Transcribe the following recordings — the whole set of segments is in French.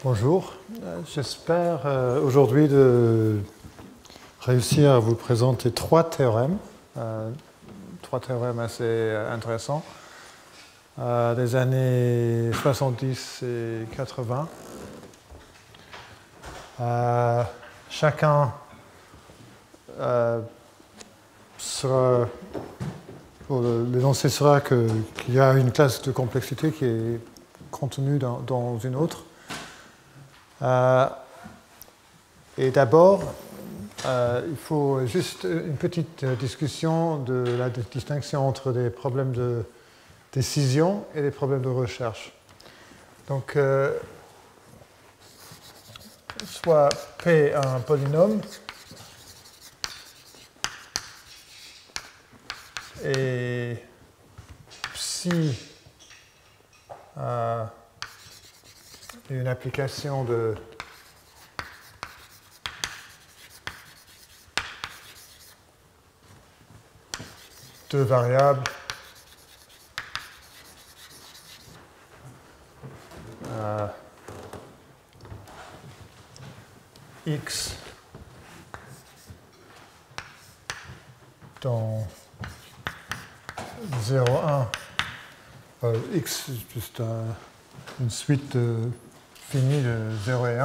Bonjour, j'espère aujourd'hui de réussir à vous présenter trois théorèmes assez intéressants des années 70 et 80. Chacun sera, pour l'énoncé sera qu'il y a une classe de complexité qui est contenue dans une autre. Et d'abord, il faut juste une petite discussion de la distinction entre des problèmes de décision et des problèmes de recherche. Donc, soit P un polynôme et psi une application de deux variables x dans 0, 1, x c'est juste une suite finie de 0 et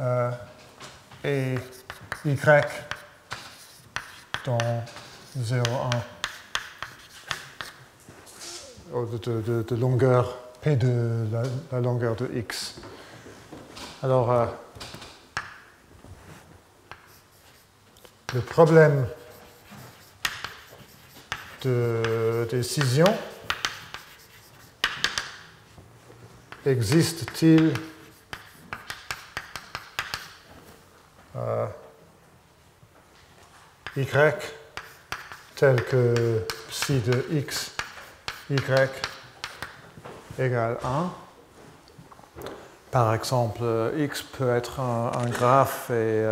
1, et y dans 0, 1 de longueur p de la longueur de x. Alors, le problème de décision existe-t-il y tel que psi de x, y égale 1. Par exemple, x peut être un graphe et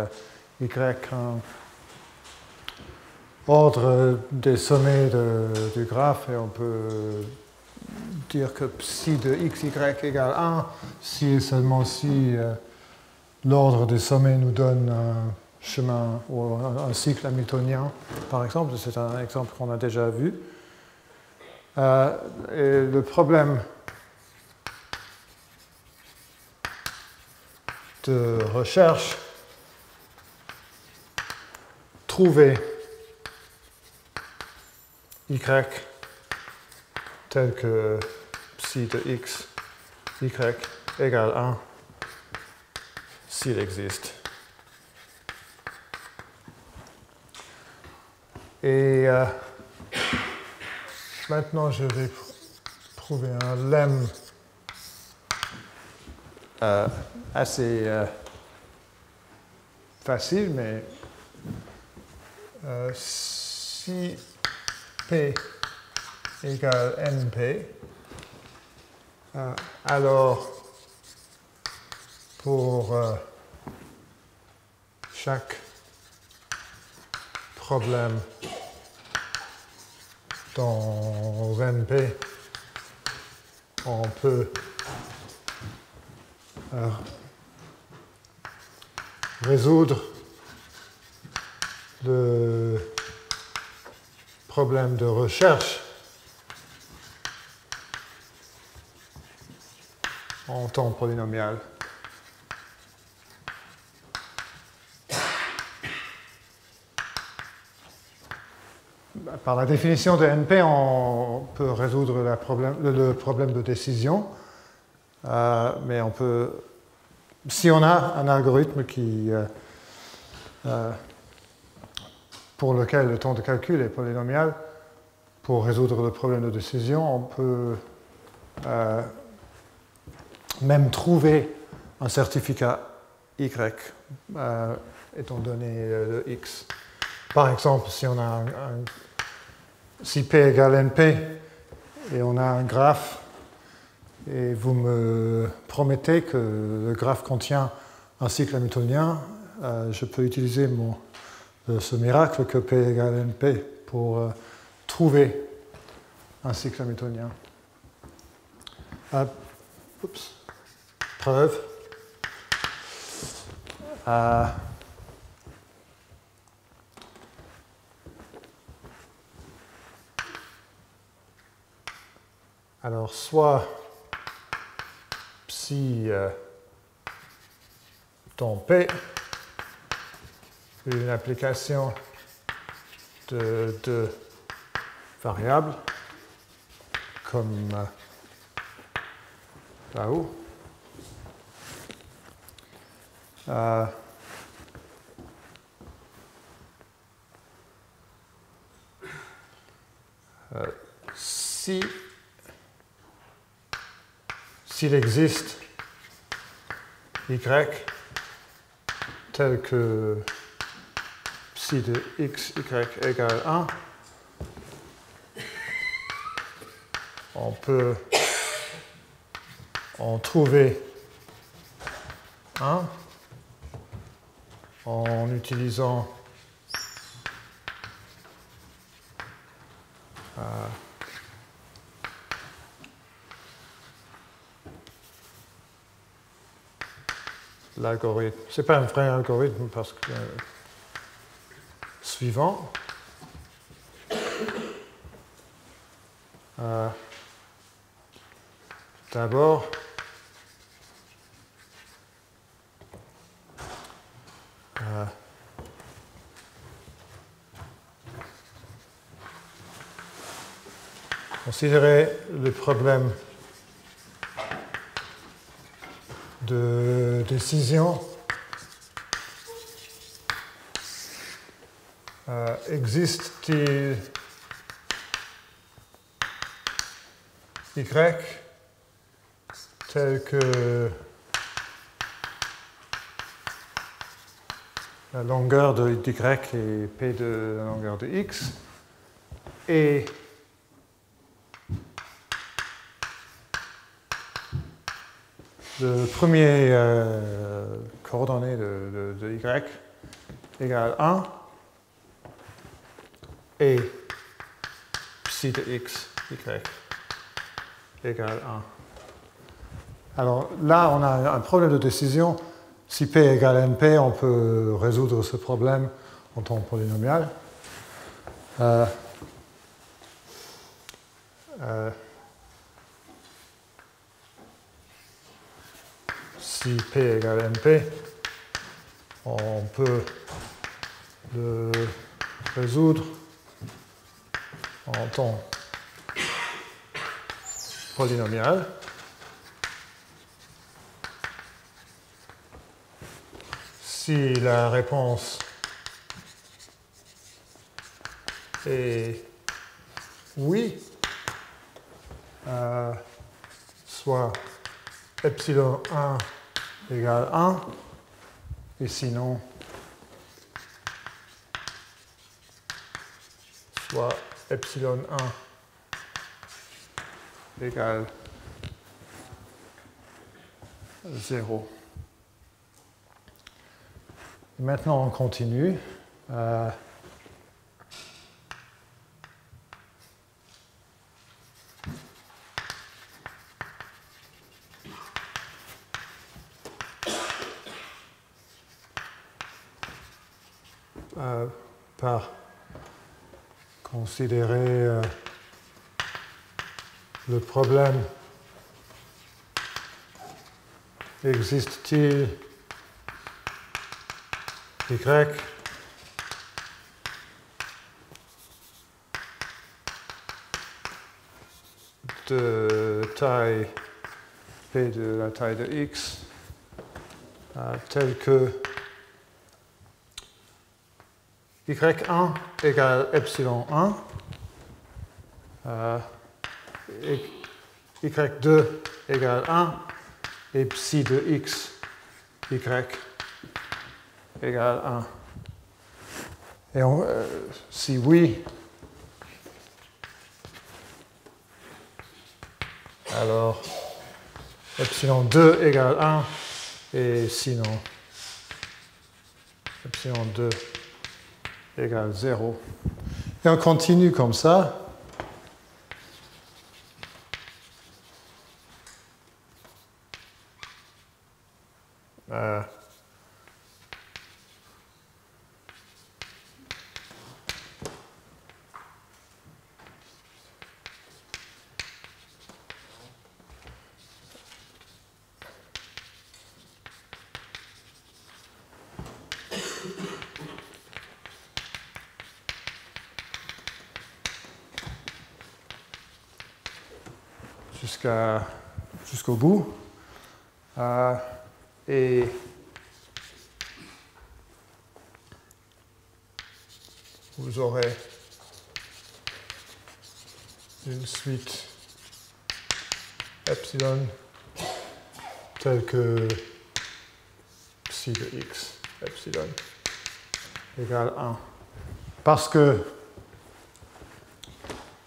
y un ordre des sommets du graphe, et on peut dire que psi de x, y égale 1 si et seulement si l'ordre des sommets nous donne un chemin ou un cycle hamiltonien, par exemple. C'est un exemple qu'on a déjà vu. Et le problème de recherche, trouver y tel que psi de x, y égale 1 s'il existe. Et maintenant, je vais prouver un lemme assez facile, mais si P égale NP, alors pour chaque problème dans NP, on peut résoudre le problème de recherche en temps polynomial. Par la définition de NP, on peut résoudre le problème de décision, mais on peut, si on a un algorithme pour lequel le temps de calcul est polynomial, pour résoudre le problème de décision, on peut même trouver un certificat y étant donné le x. Par exemple, si P égale NP et on a un graphe et vous me promettez que le graphe contient un cycle hamiltonien, je peux utiliser ce miracle que P égale NP pour trouver un cycle hamiltonien. Preuve. Alors, soit psi dans P, une application de deux variables, comme là-haut. S'il existe y tel que psi de x, y égale 1, on peut en trouver un en utilisant l'algorithme. Ce n'est pas un vrai algorithme parce que suivant. D'abord, considérer le problème de décision. Existe-t-il y tel que la longueur de y est p de la longueur de x, et le premier coordonnée de y égale 1, et psi de x, y égale 1. Alors là, on a un problème de décision. Si p égale np, on peut résoudre ce problème en temps polynomial. Si p égale np, on peut le résoudre en temps polynomial. Si la réponse est oui, soit epsilon 1 égale 1, et sinon, soit epsilon 1 égale 0. Maintenant, on continue. Par considérer le problème existe-t-il y de taille p de la taille de x tel que y1 égale epsilon 1, y2 égale 1, et psi de x, y égale 1. Et si oui, alors epsilon 2 égale 1, et sinon epsilon 2 égale 0. Et on continue comme ça. jusqu'au bout. Et vous aurez une suite epsilon telle que psi de x epsilon égale 1. Parce que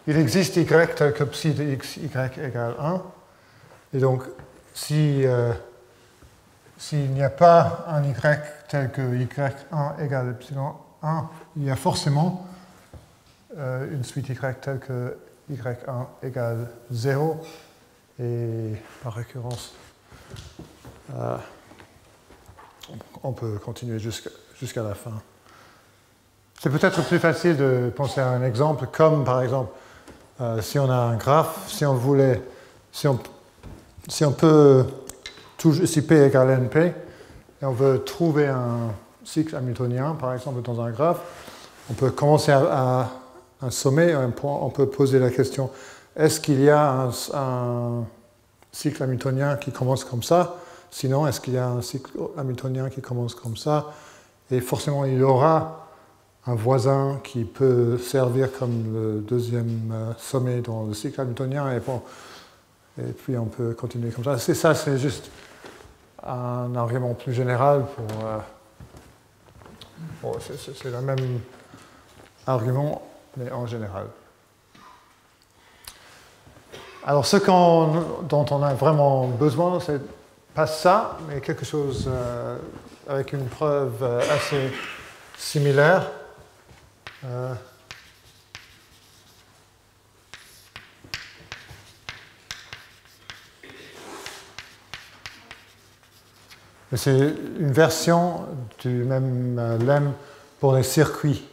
il existe y tel que psi de x, y égale 1. Et donc, s'il n'y a pas un y tel que y1 égale epsilon 1, il y a forcément une suite y telle que y1 égale 0. Et par récurrence, on peut continuer jusqu'à la fin. C'est peut-être plus facile de penser à un exemple, comme par exemple, si on a un graphe, si on peut, si P égale NP, et on veut trouver un cycle hamiltonien, par exemple, dans un graphe, on peut commencer à un sommet, on peut poser la question, est-ce qu'il y a un cycle hamiltonien qui commence comme ça? Sinon, est-ce qu'il y a un cycle hamiltonien qui commence comme ça? Et forcément, il y aura un voisin qui peut servir comme le deuxième sommet dans le cycle hamiltonien. Et puis, on peut continuer comme ça. C'est juste un argument plus général c'est le même argument, mais en général. Alors, dont on a vraiment besoin, c'est pas ça, mais quelque chose avec une preuve assez similaire. C'est une version du même lemme pour les circuits.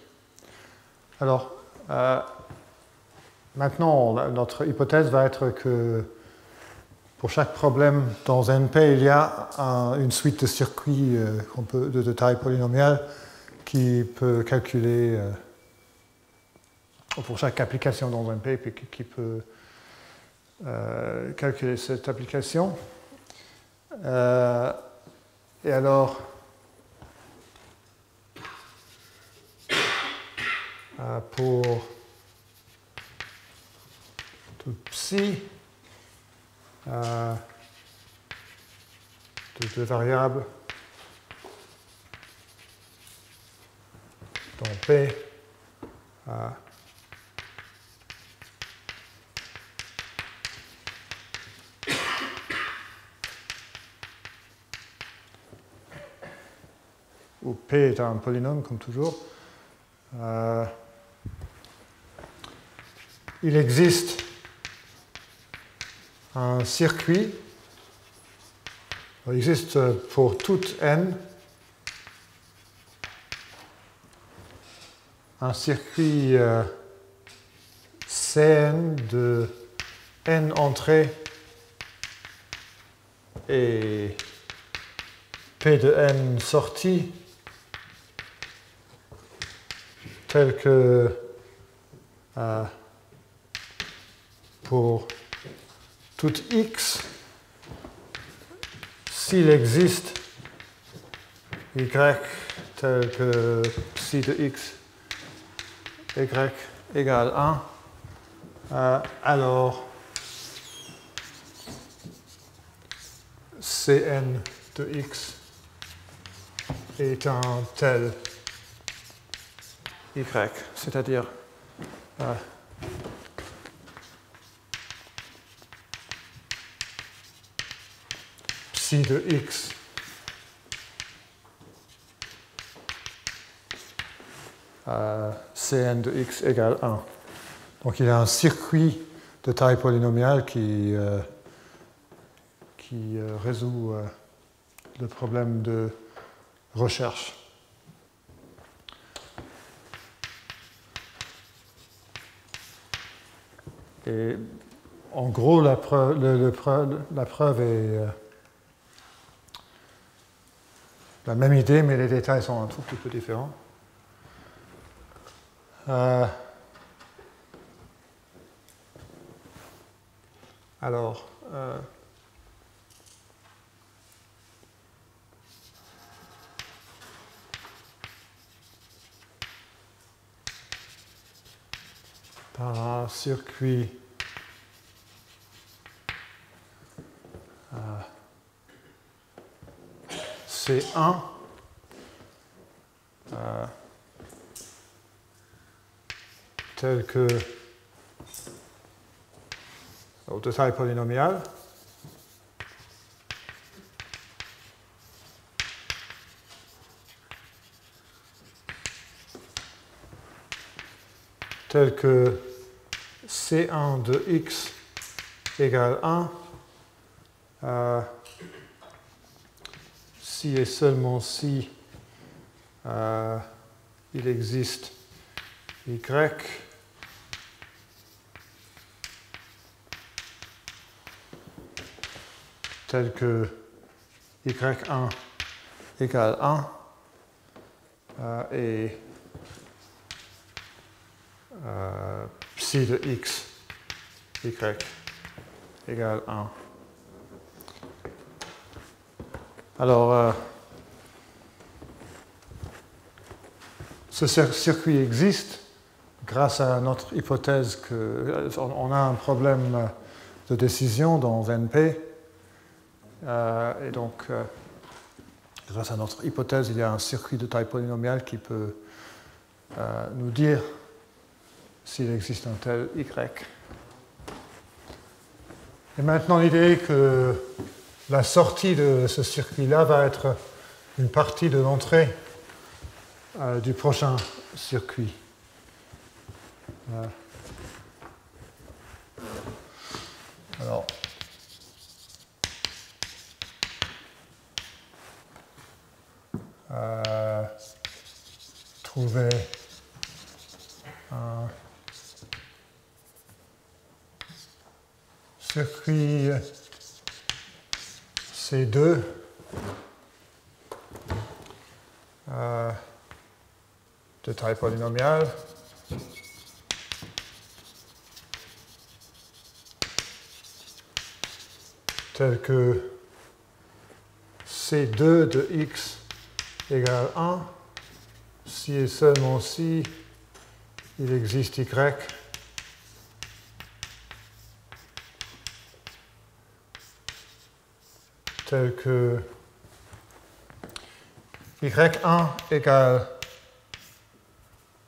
Alors, maintenant, notre hypothèse va être que pour chaque problème dans NP, il y a une suite de circuits de taille polynomiale qui peut calculer, pour chaque application dans NP, qui peut calculer cette application. Et alors, pour tout psi de deux variables dans P où P est un polynôme, comme toujours, il existe un circuit, il existe pour toute n un circuit Cn de n entrées et P de n sorties tel que pour toute x, s'il existe y tel que psi de x, y égale 1, alors Cn de x est un tel y, c'est-à-dire psi de x Cn de x égale 1. Donc il y a un circuit de taille polynomiale qui résout le problème de recherche. Et en gros, la preuve est la même idée, mais les détails sont un tout petit peu différents. Alors, par un circuit C1 tel que de taille polynomiale tel que C1 de x égale 1 si et seulement si il existe y tel que y1 égale 1 et psi de x y égale 1. Alors, ce circuit existe grâce à notre hypothèse qu'on a un problème de décision dans NP. Et donc, grâce à notre hypothèse, il y a un circuit de taille polynomiale qui peut nous dire s'il existe un tel y. Et maintenant, l'idée est que la sortie de ce circuit-là va être une partie de l'entrée du prochain circuit. Alors, trouver un circuit C2 de taille polynomiale tel que C2 de x égale 1 si et seulement si il existe y tel que y1 égale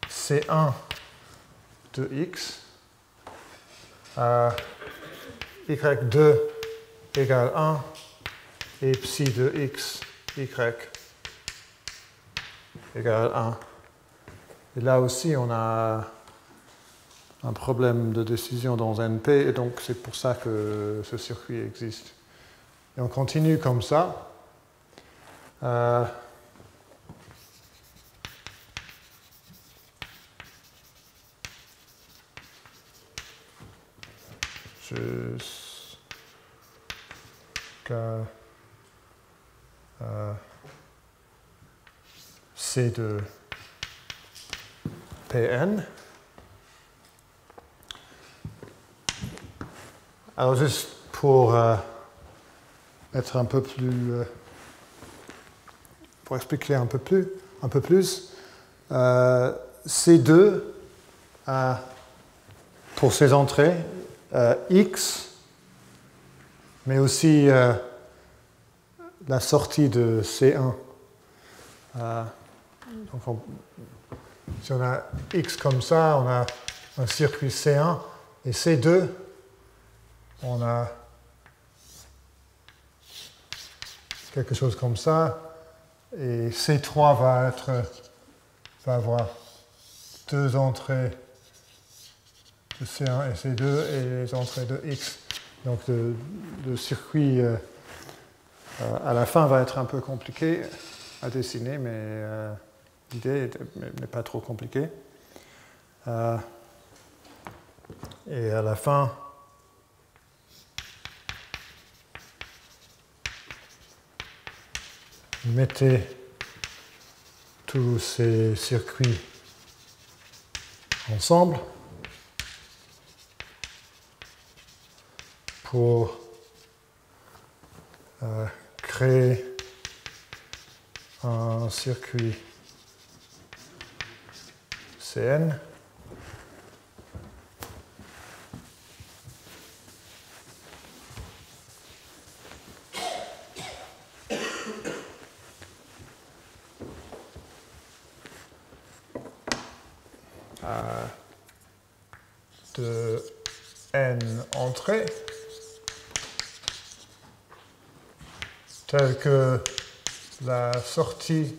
C1 de x, y2 égale 1 et psi de x, y égale 1. Et là aussi, on a un problème de décision dans NP, et donc c'est pour ça que ce circuit existe. Et on continue comme ça. Jusqu'à C de Pn. Alors juste pour être un peu plus, pour expliquer un peu plus, C2 pour ses entrées, x, mais aussi la sortie de C1. Donc si on a x comme ça, on a un circuit C1 et C2, on a quelque chose comme ça, et C3 va avoir deux entrées de C1 et C2 et les entrées de X. Donc le circuit à la fin va être un peu compliqué à dessiner, mais l'idée n'est pas trop compliquée. Et à la fin, mettez tous ces circuits ensemble pour créer un circuit CN. De n entrées, telle que la sortie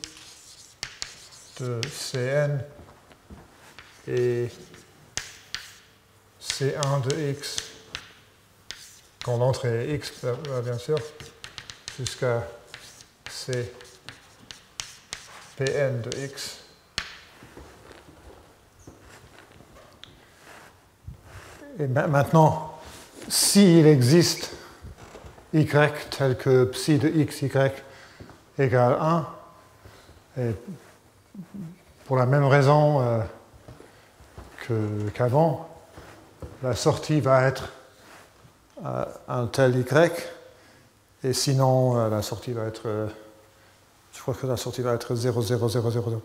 de Cn est C1 de x, quand l'entrée est x, bien sûr, jusqu'à C Pn de x. Et maintenant, s'il existe y tel que psi de x, y égale 1, et pour la même raison qu'avant, la sortie va être un tel y, et sinon la sortie va être, je crois que la sortie va être 0, 0, 0, 0, 0,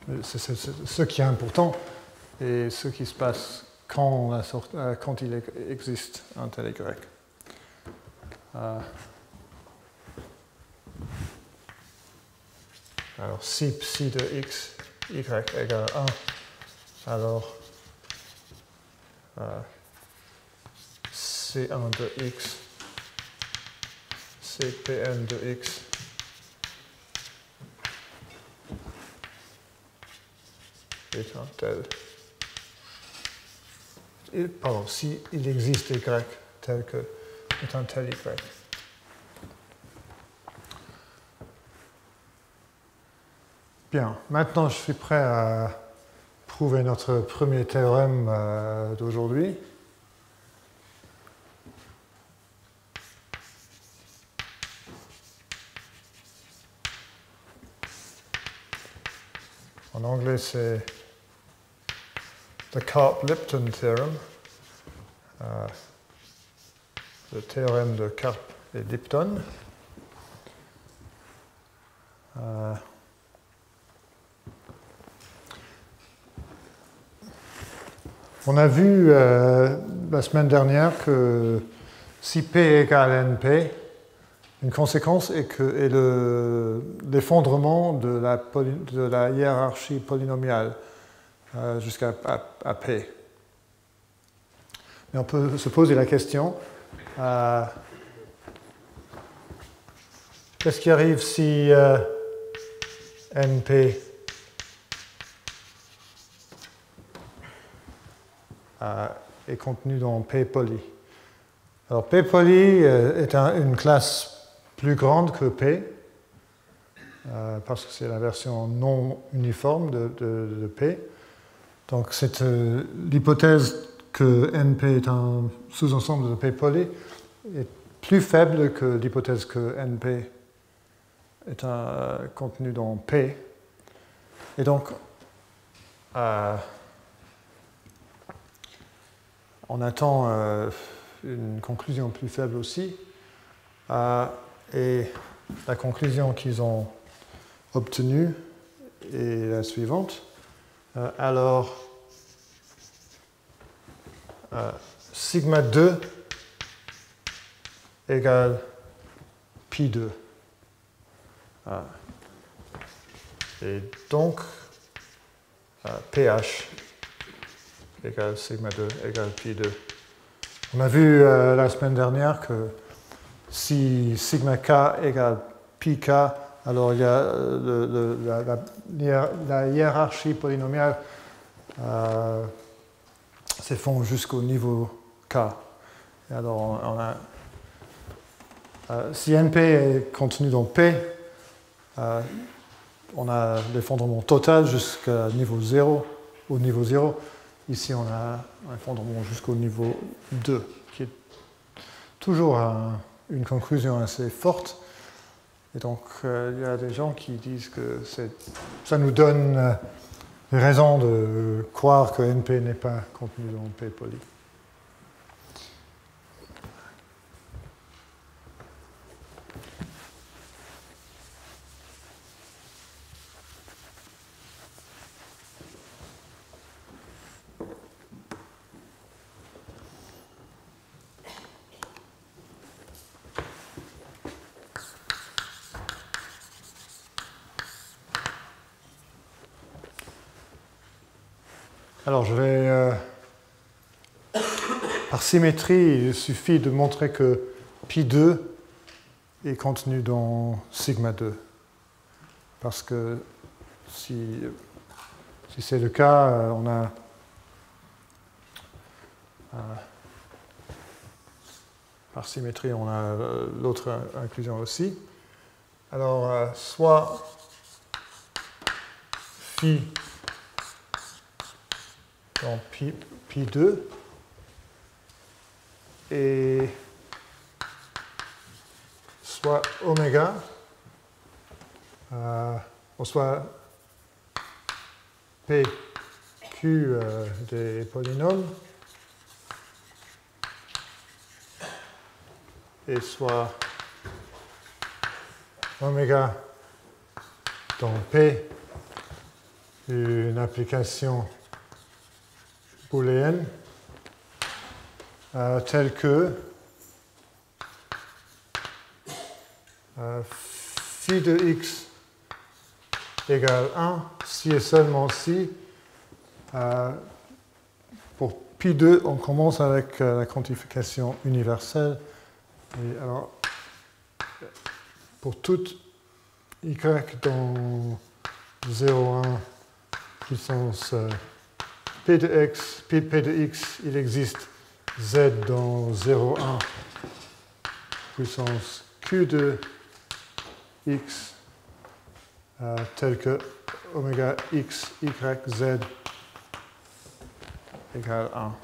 mais c'est ce qui est important et ce qui se passe quand il existe un tel y. Alors si psi de x, y égale 1, alors C1 de x, Cpn de x est un tel. Pardon, si il existe y tel que est un tel y. Bien, maintenant je suis prêt à prouver notre premier théorème d'aujourd'hui. En anglais, c'est the Karp-Lipton theorem, le théorème de Karp et Lipton. On a vu la semaine dernière que si P égale NP, une conséquence est l'effondrement de la hiérarchie polynomiale jusqu'à P. Mais on peut se poser la question, qu'est-ce qui arrive si NP est contenu dans P poly? Alors P poly est une classe plus grande que P, parce que c'est la version non uniforme de P. Donc c'est l'hypothèse que NP est un sous-ensemble de P poly est plus faible que l'hypothèse que NP est un contenu dans P. Et donc on attend une conclusion plus faible aussi. Et la conclusion qu'ils ont obtenue est la suivante. Alors, sigma 2 égale pi 2. Et donc, pH égale sigma 2 égale pi 2. On a vu la semaine dernière que si sigma k égale pi k, alors il y a la hiérarchie polynomiale s'effondre jusqu'au niveau k. Et alors on a, si NP est contenu dans P, on a l'effondrement total jusqu'au niveau 0. Au niveau 0, ici on a un effondrement jusqu'au niveau 2, qui est toujours une conclusion assez forte. Et donc, il y a des gens qui disent que ça nous donne raison de croire que NP n'est pas contenu dans P poli. Alors, je vais... par symétrie, il suffit de montrer que pi2 est contenu dans sigma 2. Parce que si c'est le cas, on a... par symétrie, on a l'autre inclusion aussi. Alors, soit phi dans pi2 et soit oméga, ou soit pq des polynômes, et soit oméga dans P une application booléenne telle que phi de x égale 1 si et seulement si pour pi2 on commence avec la quantification universelle. Et alors, pour toute y dans 0,1 puissance p de x, il existe z dans 0,1 puissance q de x tel que oméga x, y, z égale 1.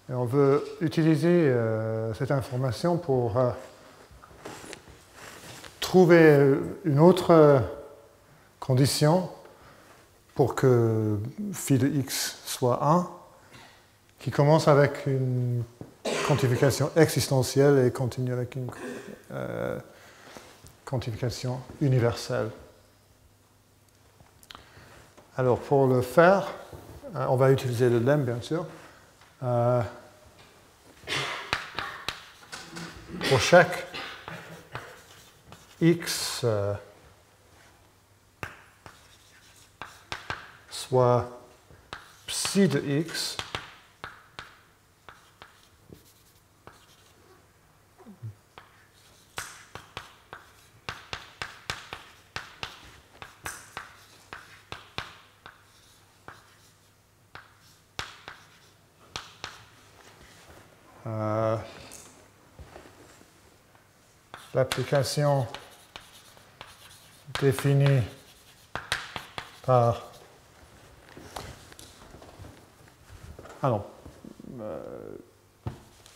Et on veut utiliser cette information pour trouver une autre condition pour que phi de x soit 1, qui commence avec une quantification existentielle et continue avec une quantification universelle. Alors, pour le faire, on va utiliser le lemme, bien sûr. Pour chaque x soit psi de x l'application définie par... Alors,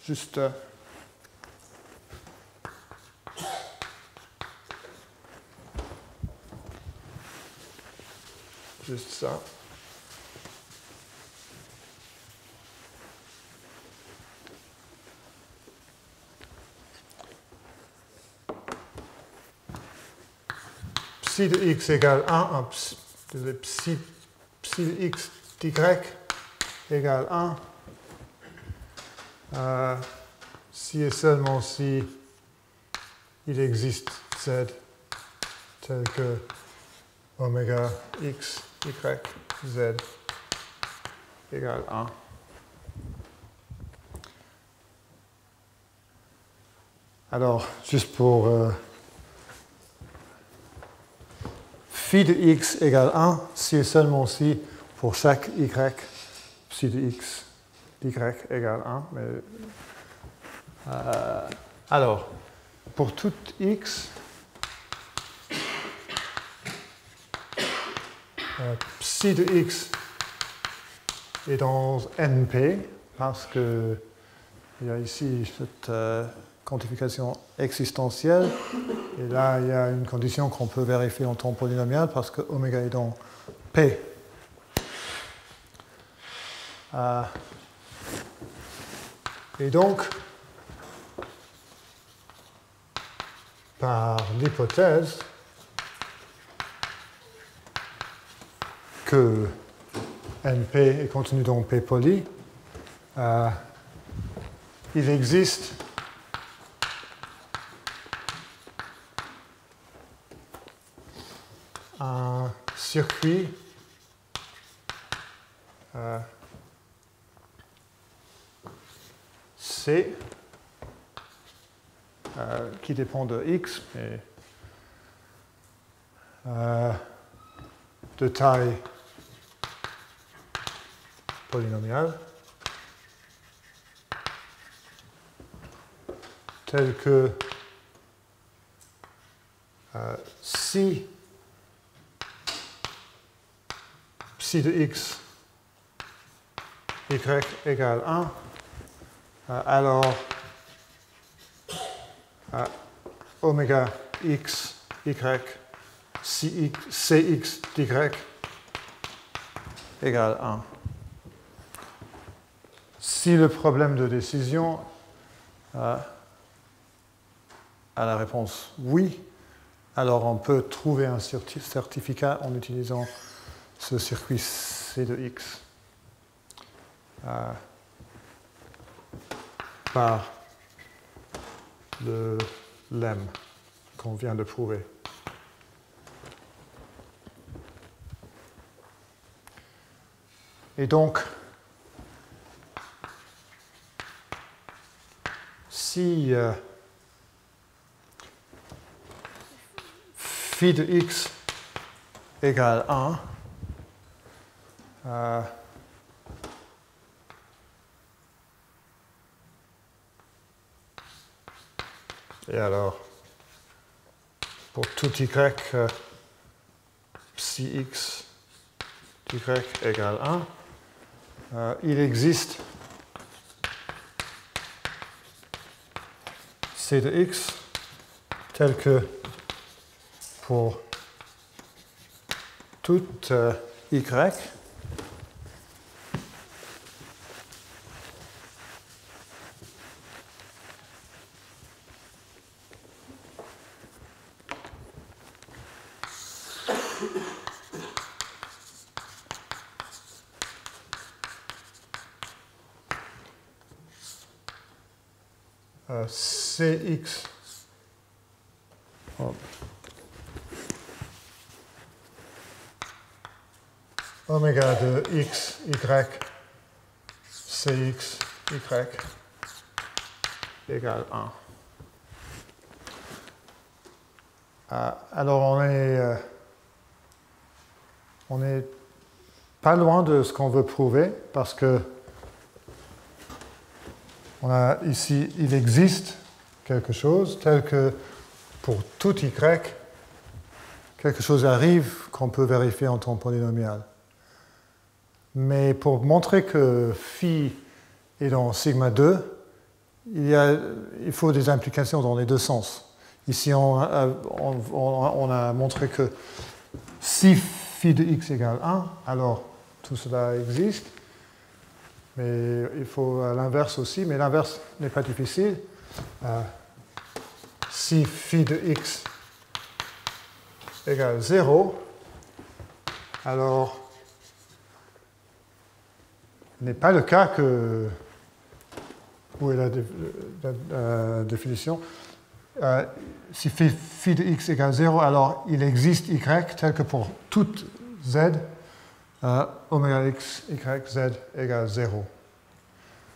juste... juste ça. Psi de x égale 1, psi de x d'y égale 1, si et seulement si il existe z tel que oméga x, y, z égale 1. Alors, juste pour... phi de x égale 1 si et seulement si pour chaque y, psi de x d'y égale 1. Mais, alors, pour tout x, psi de x est dans NP, parce que il y a ici cette quantification existentielle. Et là, il y a une condition qu'on peut vérifier en temps polynomial parce que oméga est dans P. Et donc, par l'hypothèse que NP est contenu dans P poly, il existe un circuit C qui dépend de X, mais de taille polynomiale, tel que si psi de x y égale 1, alors oméga x y cx dy égale 1. Si le problème de décision a la réponse oui, alors on peut trouver un certificat en utilisant ce circuit C de X par le lemme qu'on vient de prouver. Et donc, si phi de x égale 1, et alors, pour tout y, psi x y égale 1, il existe C de x tel que pour tout y Cx oméga de x, y, cx, y égale 1. Alors on est pas loin de ce qu'on veut prouver parce que on a ici, il existe quelque chose tel que pour tout y, quelque chose arrive qu'on peut vérifier en temps polynomial. Mais pour montrer que phi est dans sigma 2, il faut des implications dans les deux sens. Ici, on a montré que si phi de x égale 1, alors tout cela existe. Mais il faut l'inverse aussi, mais l'inverse n'est pas difficile. Si phi de x égale 0, alors il n'est pas le cas que... Où est la définition? Si phi de x égale 0, alors il existe y tel que pour toute z, oméga x, y, z égale 0.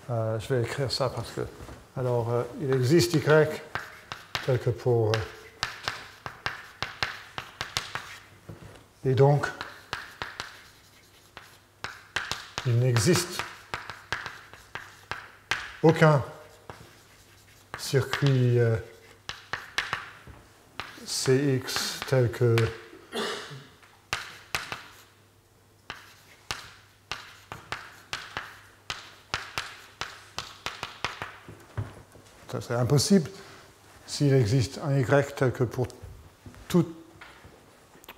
Je vais écrire ça parce que... Alors, il existe y tel que pour... et donc, il n'existe aucun circuit Cx tel que c'est impossible s'il existe un y tel que pour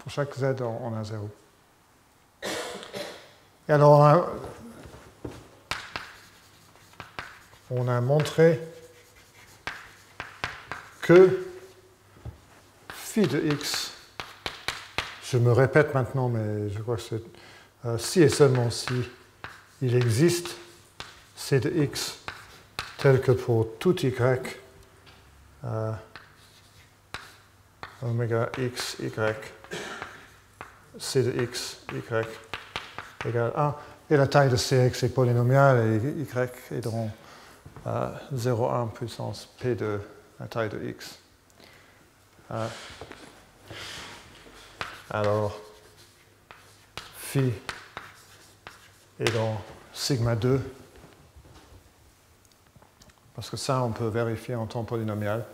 chaque z on a 0. Et alors on a montré que phi de x, je me répète maintenant, mais je crois que c'est si et seulement si il existe c de x tel que pour tout y oméga x, y, c de x, y égale 1, et la taille de cx est polynomiale, et y est donc 0,1 puissance p de la taille de x. Alors, phi est dans sigma 2, parce que ça, on peut vérifier en temps polynomial.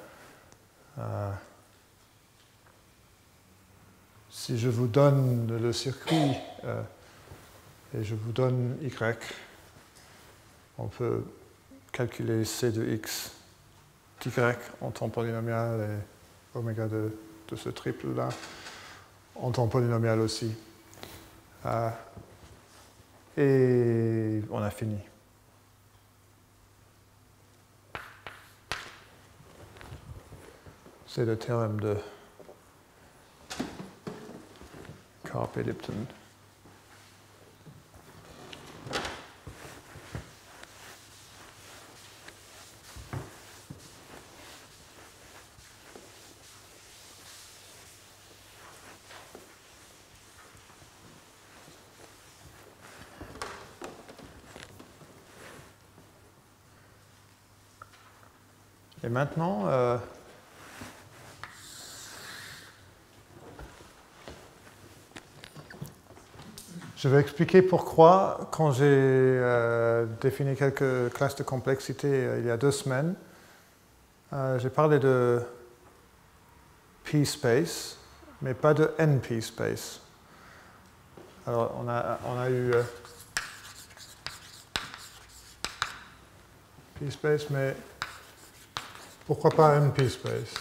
Si je vous donne le circuit et je vous donne y, on peut calculer c de x y en temps polynomial et oméga de ce triple-là en temps polynomial aussi. Et on a fini. C'est le théorème de Karpe-Lipton. Et maintenant, je vais expliquer pourquoi, quand j'ai défini quelques classes de complexité il y a 2 semaines, j'ai parlé de p-space, mais pas de np-space. Alors, on a eu p-space, mais pourquoi pas np-space?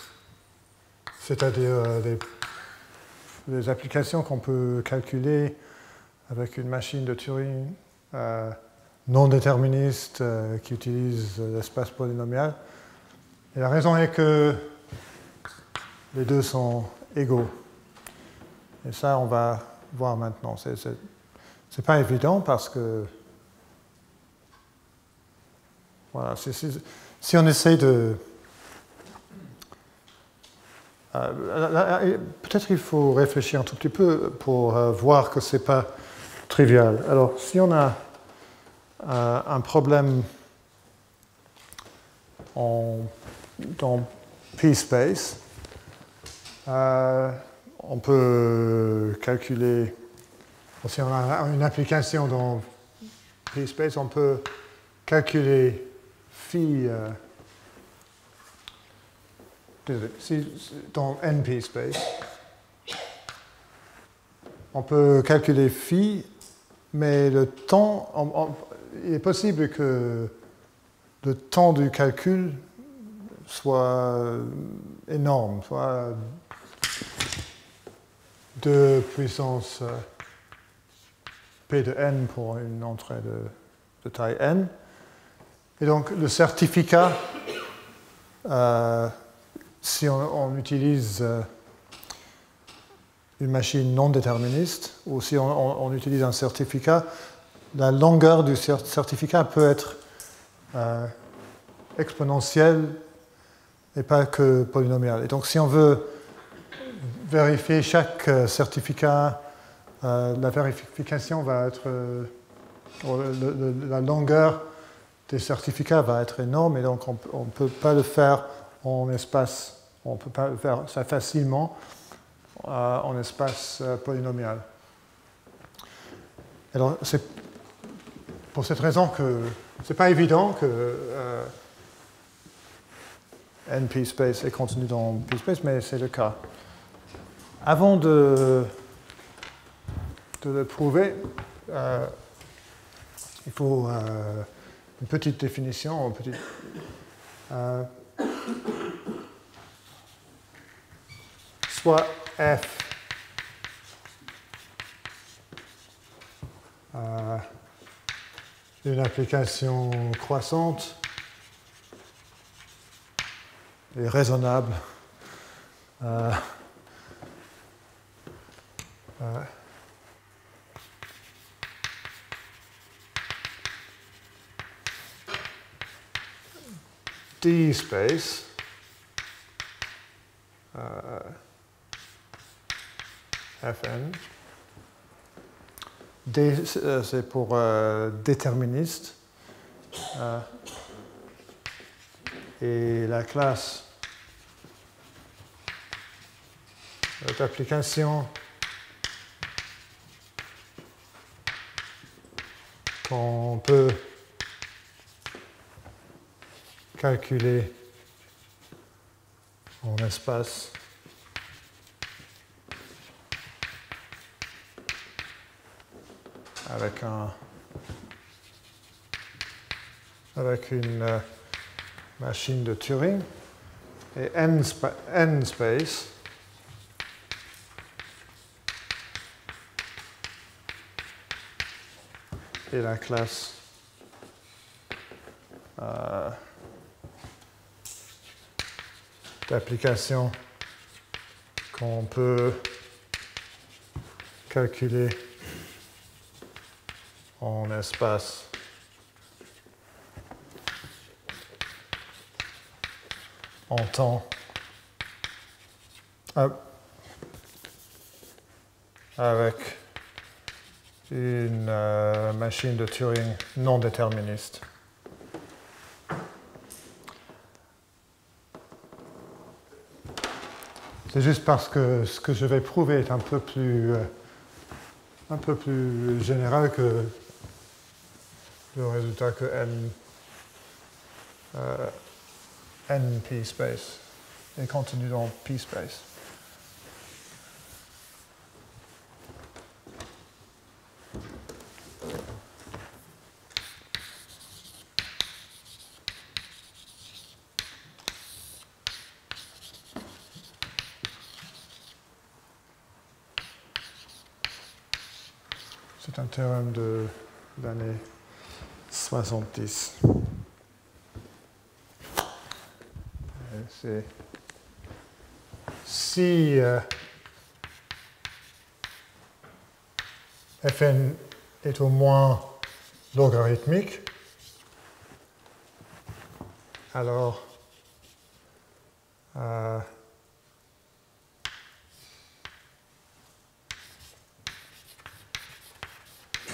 C'est-à-dire des applications qu'on peut calculer avec une machine de Turing non déterministe qui utilise l'espace polynomial. Et la raison est que les deux sont égaux. Et ça, on va voir maintenant. C'est pas évident parce que voilà, si on essaie de peut-être il faut réfléchir un tout petit peu pour voir que c'est pas trivial. Alors, si on a un problème dans p-space, on peut calculer, si on a une application dans p-space, on peut calculer phi dans np-space, on peut calculer phi, mais le temps, il est possible que le temps du calcul soit énorme, soit 2 puissance p de n pour une entrée de taille n. Et donc le certificat, si on utilise une machine non déterministe, ou si on utilise un certificat, la longueur du certificat peut être exponentielle et pas que polynomiale. Et donc si on veut vérifier chaque certificat, la vérification va être... la longueur des certificats va être énorme, et donc on ne peut pas le faire en espace, on ne peut pas faire ça facilement en espace polynomial. Alors, c'est pour cette raison que ce n'est pas évident que np-space est contenu dans p-space, mais c'est le cas. Avant de le prouver, il faut une petite définition. soit f une application croissante et raisonnable D space Fn. D, c'est pour déterministe. Et la classe d'application qu'on peut calculer en espace avec une machine de Turing et n space et la classe d'application qu'on peut calculer en espace en temps avec une machine de Turing non déterministe. C'est juste parce que ce que je vais prouver est un peu plus général que le résultat que n p space est contenu dans p space. C'est un théorème de l'année 70. C'est si Fn est au moins logarithmique, alors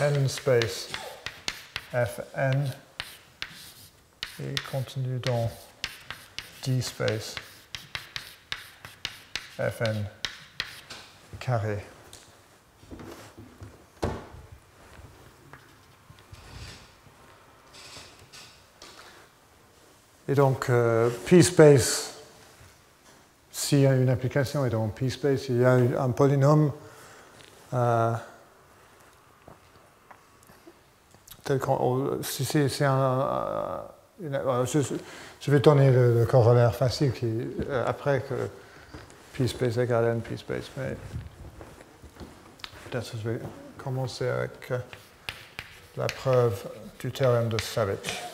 n space Fn est contenu dans D space Fn carré. Et donc, P-space, s'il y a une application et dans P-space, il y a un polynôme tel qu'on... Si c'est un... je vais donner le corollaire facile qui, après que P-space égale n P-space, mais peut-être je vais commencer avec la preuve du théorème de Savage.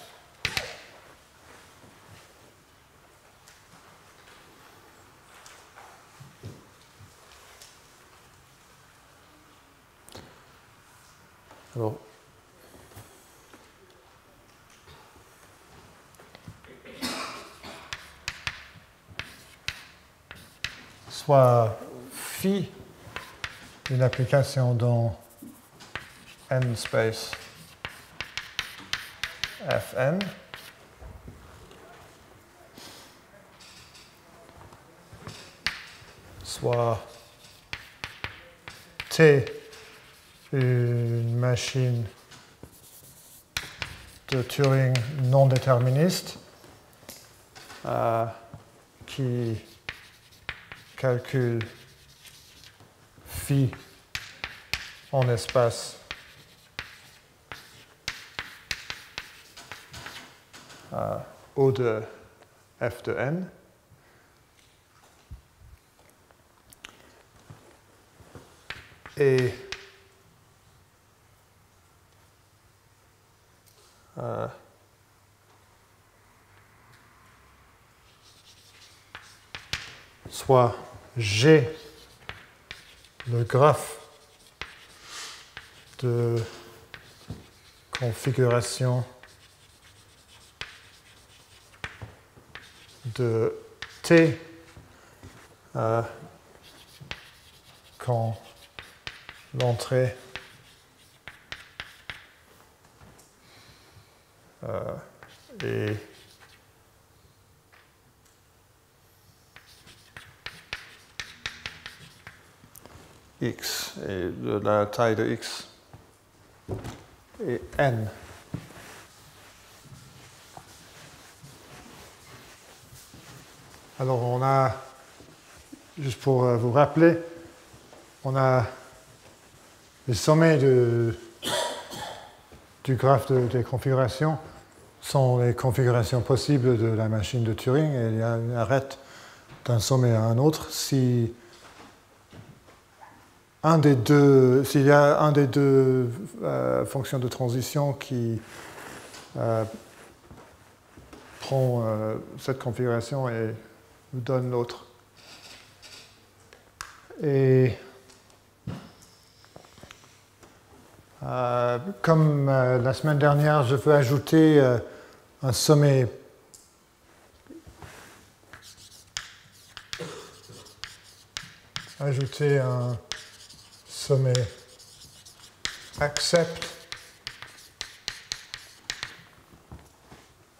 Alors, soit phi, une application dans n space Fn, soit T, une machine de Turing non déterministe qui calcule phi en espace O de f de n. et soit G, le graphe de configuration de T quand l'entrée est x, et de la taille de x est n. Alors on a, juste pour vous rappeler, on a les sommets du graphe des configurations sont les configurations possibles de la machine de Turing, et il y a une arête d'un sommet à un autre si s'il y a un des deux fonctions de transition qui prend cette configuration et nous donne l'autre. Et comme la semaine dernière, je veux ajouter un sommet accept.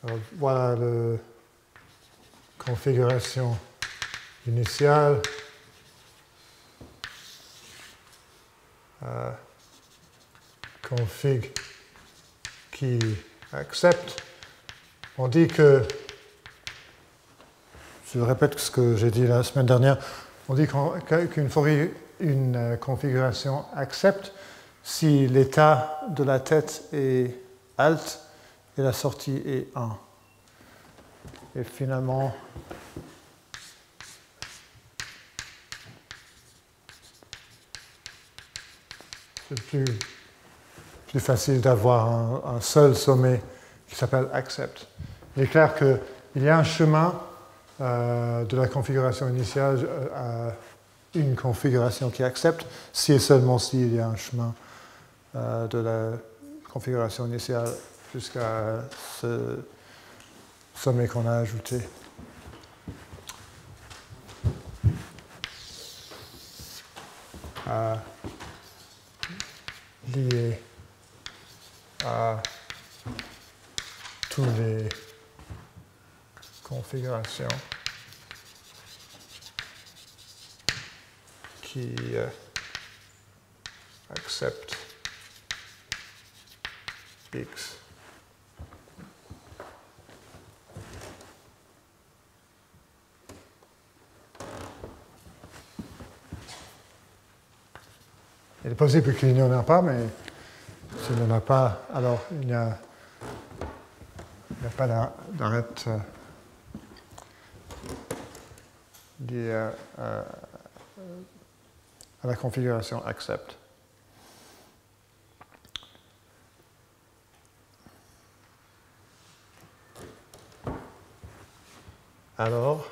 Alors, voilà la configuration initiale. Config qui accepte. On dit que, je répète ce que j'ai dit la semaine dernière, on dit qu'une configuration accepte si l'état de la tête est alt et la sortie est 1. Et finalement, c'est plus facile d'avoir un seul sommet qui s'appelle accept. Il est clair qu'il y a un chemin de la configuration initiale à une configuration qui accepte, si et seulement s'il y a un chemin de la configuration initiale jusqu'à ce sommet qu'on a ajouté. Lié à toutes les configurations qui acceptent x. Il est possible qu'il n'y en a pas, mais s'il n'y en a pas, alors il n'y a pas d'arête liée à la configuration accept. Alors,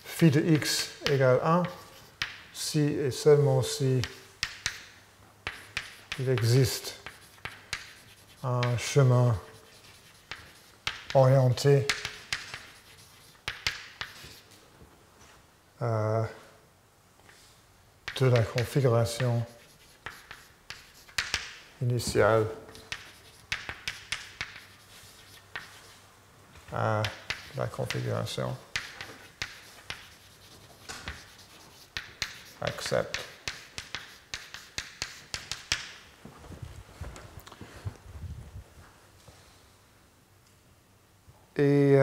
phi de x égale 1 si et seulement si il existe un chemin orienté de la configuration initiale à la configuration accept. Et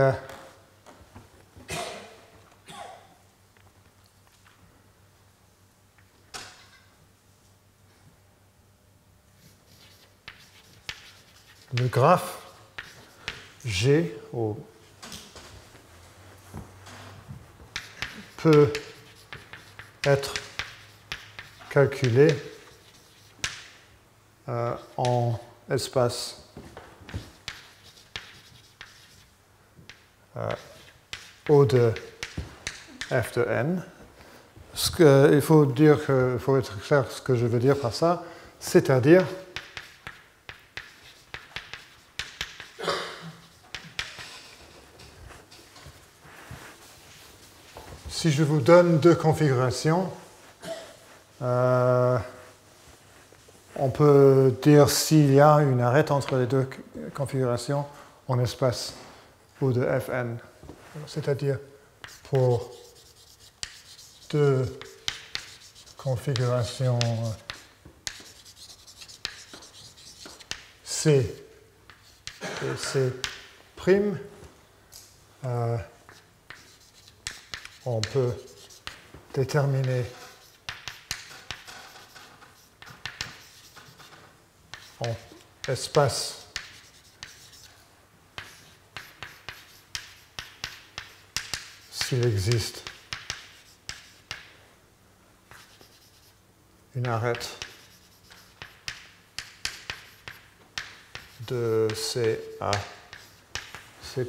le graphe G peut être calculé en espace O de f de n. Il faut être clair ce que je veux dire par ça, c'est-à-dire si je vous donne deux configurations, on peut dire s'il y a une arête entre les deux configurations en espace O de Fn. C'est-à-dire pour deux configurations C et C', on peut déterminer en espace s'il existe une arête de C à C'.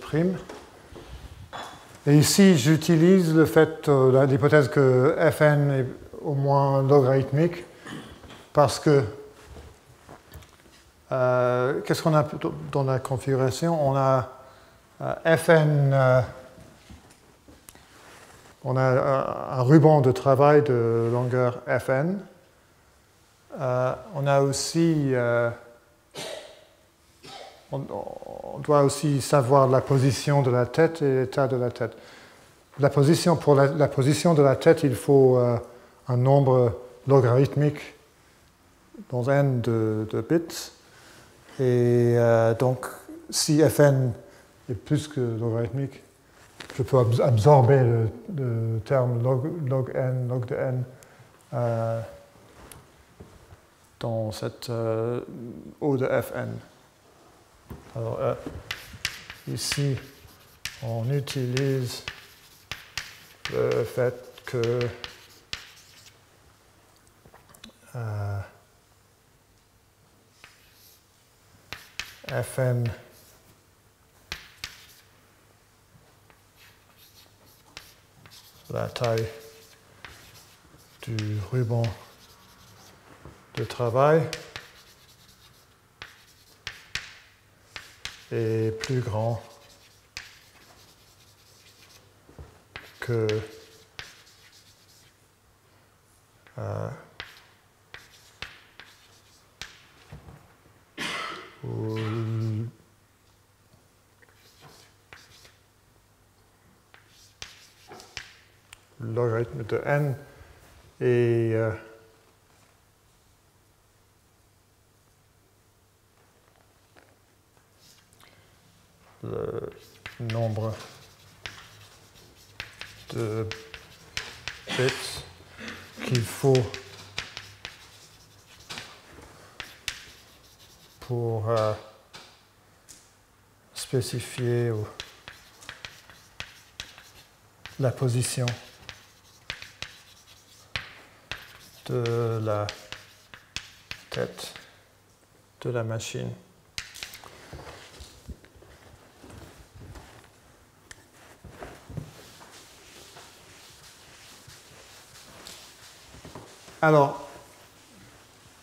Et ici, j'utilise le fait, l'hypothèse que Fn est au moins logarithmique, parce que qu'est-ce qu'on a dans la configuration? On a Fn, on a un ruban de travail de longueur Fn. On a aussi, on doit aussi savoir la position de la tête et l'état de la tête. Pour la position de la tête, il faut un nombre logarithmique dans n de bits. Et donc, si Fn est plus que logarithmique, je peux absorber le terme log n, log de n, dans cette O de Fn. Alors, ici, on utilise le fait que Fn la taille du ruban de travail est plus grand que le logarithme de n et le nombre de bits qu'il faut pour spécifier la position de la tête de la machine. Alors,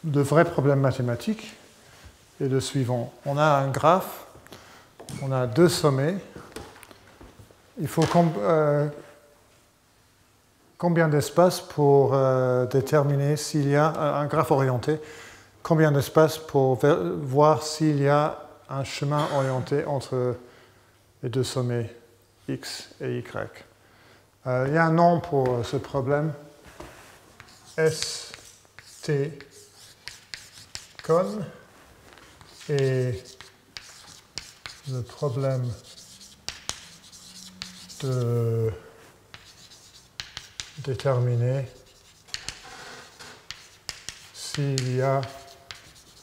le vrai problème mathématique est le suivant. On a un graphe, on a deux sommets. Il faut combien d'espace pour déterminer s'il y a un graphe orienté, combien d'espace pour voir s'il y a un chemin orienté entre les deux sommets x et y. Il y a un nom pour ce problème. ST con et le problème de déterminer s'il y a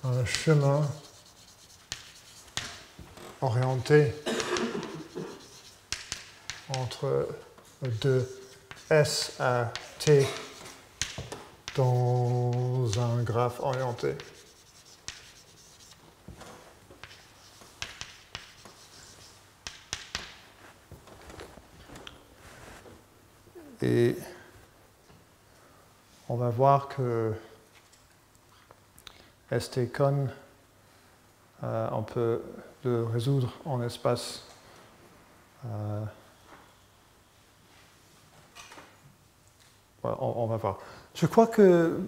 un chemin orienté entre de S à T dans un graphe orienté. Et on va voir que STCon, on peut le résoudre en espace on va voir. Je crois que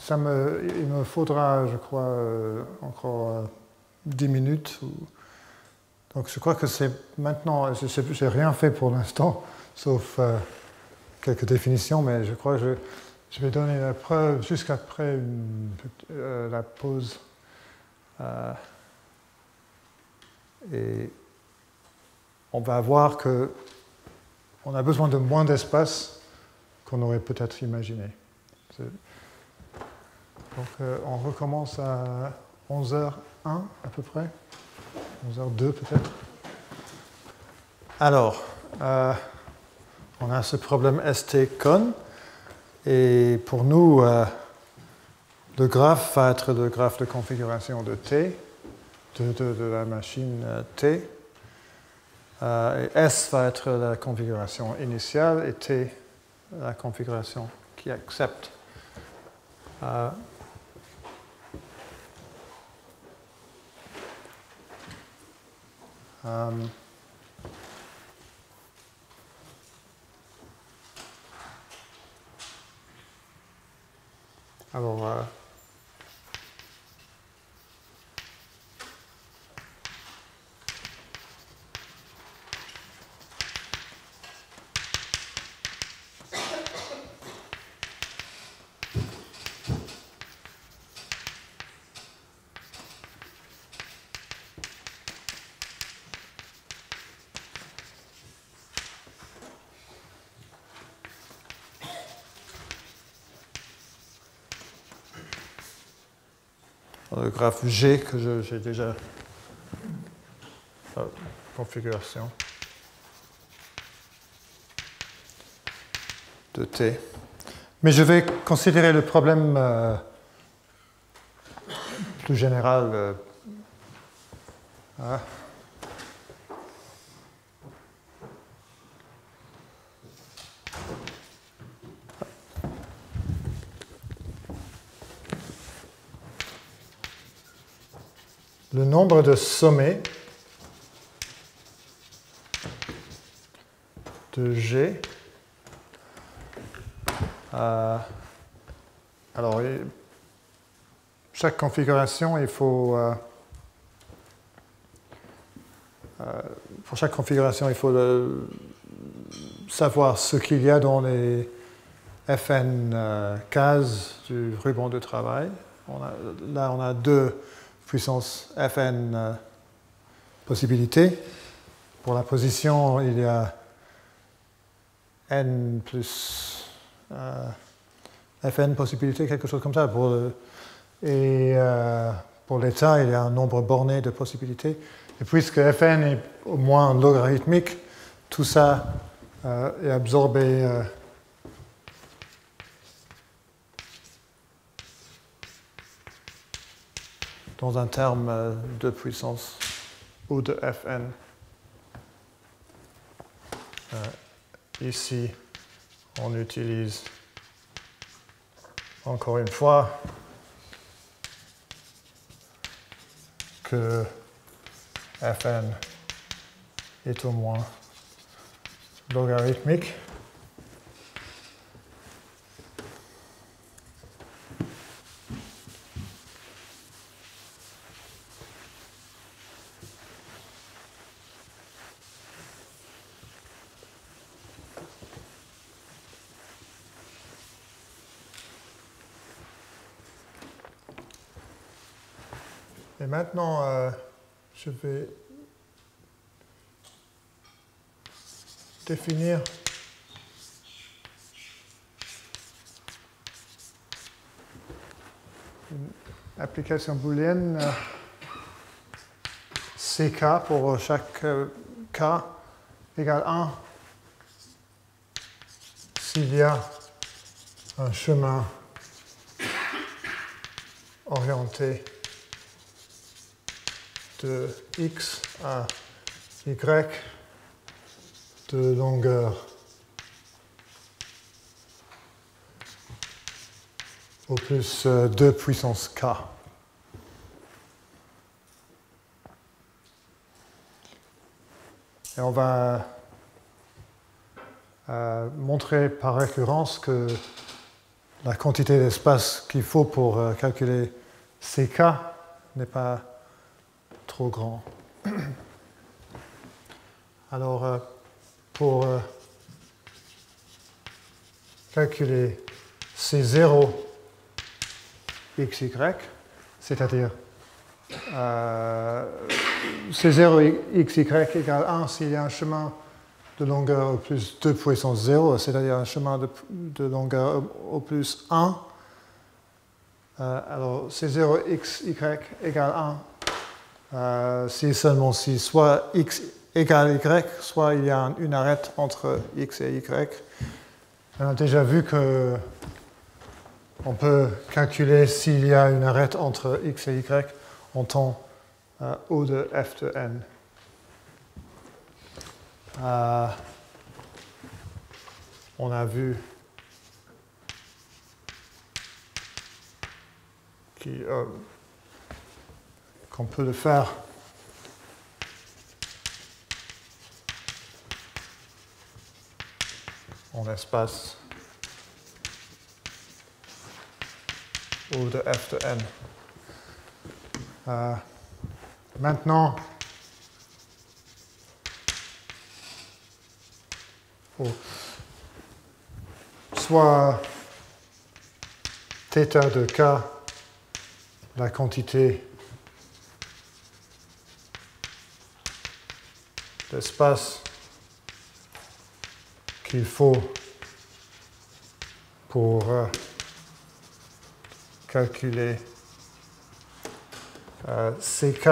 il me faudra, je crois, encore 10 minutes. Donc je crois que c'est maintenant, je n'ai rien fait pour l'instant, sauf quelques définitions, mais je crois que je vais donner la preuve jusqu'après la pause. Et on va voir qu'on a besoin de moins d'espace qu'on aurait peut-être imaginé. Donc on recommence à 11h01 à peu près, 11h02 peut-être. Alors, on a ce problème STCon, et pour nous, le graphe va être le graphe de configuration de T, de la machine T. Et S va être la configuration initiale et T la configuration qui accepte. Alors, le graphe G que j'ai déjà configuration de T. Mais je vais considérer le problème plus général. Le nombre de sommets de G. Alors, chaque configuration, il faut pour chaque configuration, il faut savoir ce qu'il y a dans les Fn cases du ruban de travail. Là, on a 2 puissance Fn possibilités. Pour la position, il y a n plus Fn possibilités, quelque chose comme ça. Pour l'état, il y a un nombre borné de possibilités. Et puisque Fn est au moins logarithmique, tout ça est absorbé dans un terme de puissance ou de Fn. Ici, on utilise encore une fois que Fn est au moins logarithmique. Et maintenant, je vais définir une application booléenne CK pour chaque cas égale 1 s'il y a un chemin orienté de x à y de longueur au plus 2 puissance k. Et on va montrer par récurrence que la quantité d'espace qu'il faut pour calculer ck n'est pas trop grand. Alors, pour calculer C0 xy, c'est-à-dire C0 xy égale 1 s'il y a un chemin de longueur au plus 2 puissance 0, c'est-à-dire un chemin de longueur au plus 1. Alors, C0 xy égale 1 si seulement si soit x égale y, soit il y a une arête entre x et y. On a déjà vu que on peut calculer s'il y a une arête entre x et y en temps O de f de n. On a vu qu'on peut le faire en espace O de f de n. Maintenant, soit θ de k, la quantité d'espace qu'il faut pour calculer ck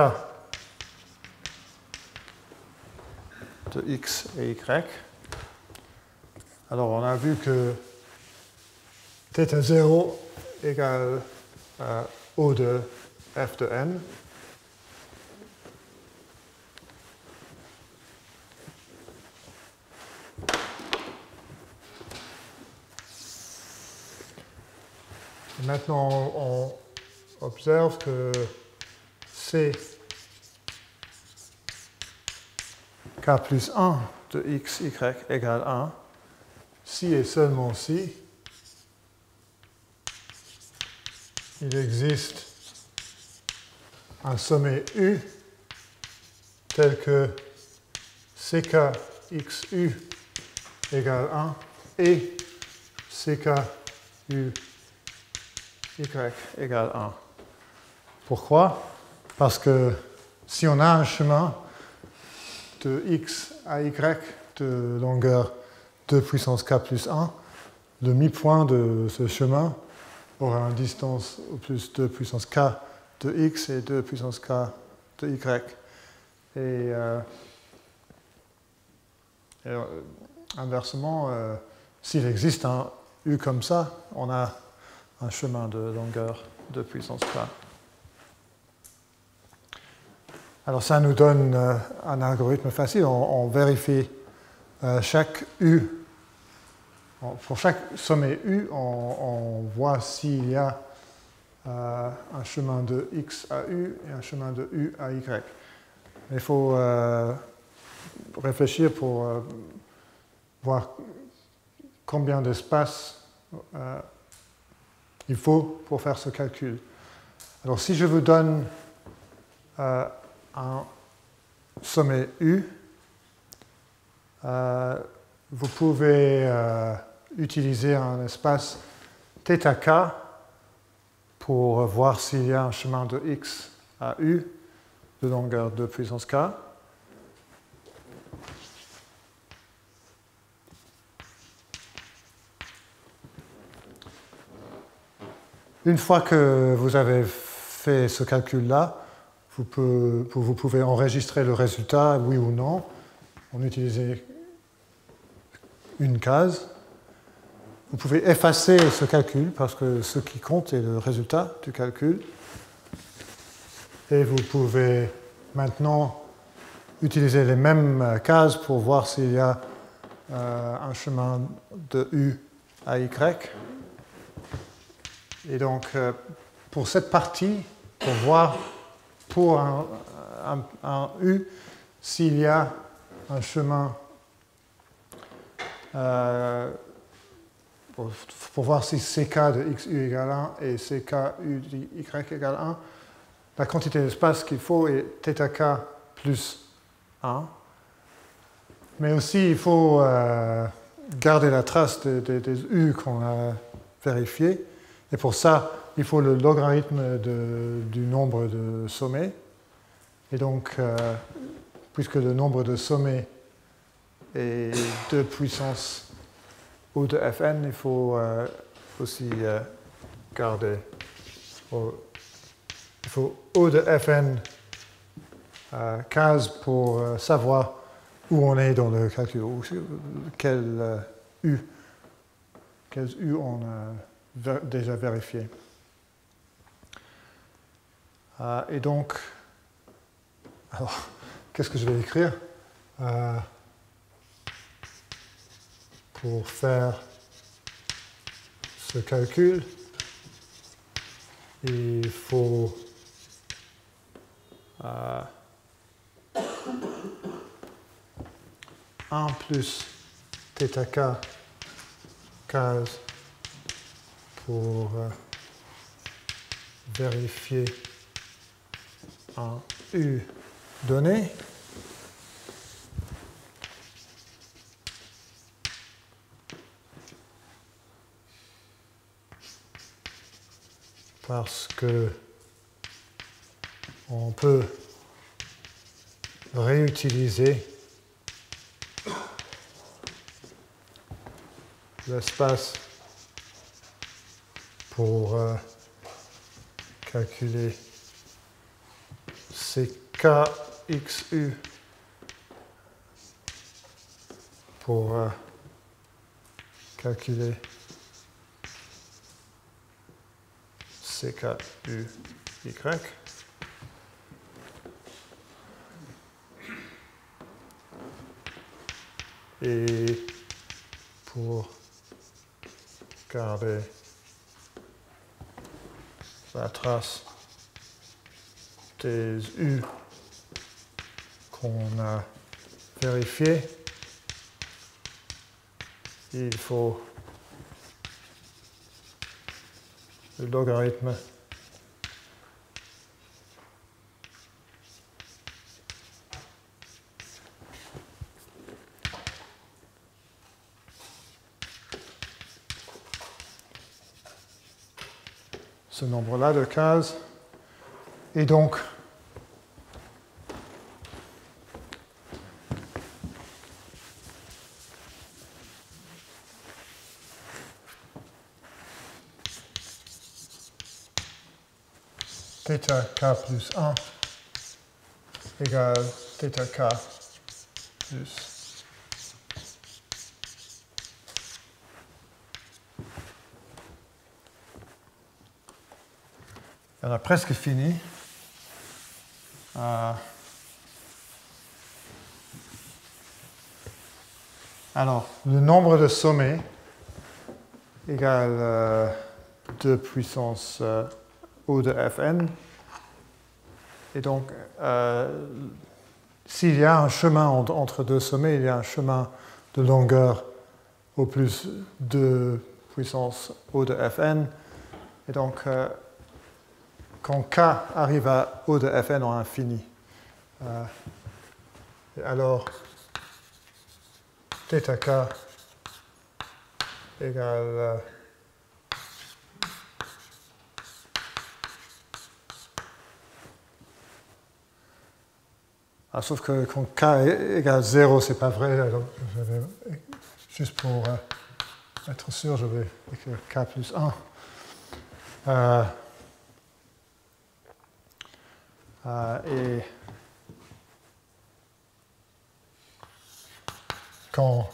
de x et y. Alors on a vu que θ0 égale O de f de n. Maintenant, on observe que C k plus 1 de x, y égale 1, si et seulement si il existe un sommet U tel que ck xu égale 1 et ck u y égale 1. Pourquoi? Parce que si on a un chemin de x à y de longueur 2 puissance k plus 1, le mi-point de ce chemin aura une distance au plus 2 puissance k de x et 2 puissance k de y. Et inversement, s'il existe un U comme ça, on a un chemin de longueur de puissance k. Alors ça nous donne un algorithme facile. On vérifie chaque U. Pour chaque sommet U, on voit s'il y a un chemin de x à U et un chemin de U à y. Il faut réfléchir pour voir combien d'espace il faut pour faire ce calcul. Alors si je vous donne un sommet U, vous pouvez utiliser un espace θk pour voir s'il y a un chemin de x à U de longueur de puissance k. Une fois que vous avez fait ce calcul-là, vous pouvez enregistrer le résultat, oui ou non. On utilise une case. Vous pouvez effacer ce calcul parce que ce qui compte est le résultat du calcul. Et vous pouvez maintenant utiliser les mêmes cases pour voir s'il y a un chemin de U à Y. Et donc, pour cette partie, pour voir pour un U s'il y a un chemin pour voir si CK de XU égale 1 et CK U de Y égale 1, la quantité d'espace qu'il faut est θk plus 1. Mais aussi, il faut garder la trace des U qu'on a vérifiés. Et pour ça, il faut le logarithme du nombre de sommets. Et donc, puisque le nombre de sommets est 2 puissance O de Fn, il faut aussi garder. Il faut O de Fn case pour savoir où on est dans le calcul, quels U on a déjà vérifié. Et donc, alors, qu'est-ce que je vais écrire pour faire ce calcul? Il faut un plus θk case pour vérifier un U donné. Parce que on peut réutiliser l'espace pour calculer CKXU pour calculer CKUY. Et pour garder la trace des U qu'on a vérifié, il faut le logarithme ce nombre-là de cases. Et donc, θk plus 1 égale θk plus on a presque fini. Alors, le nombre de sommets égale 2 puissance O de Fn. Et donc, s'il y a un chemin entre deux sommets, il y a un chemin de longueur au plus 2 puissance O de Fn. Et donc, quand K arrive à O de Fn en infini, alors θk égale sauf que quand K égale 0, c'est pas vrai. Donc je vais, juste pour être sûr, je vais écrire K plus 1. Et quand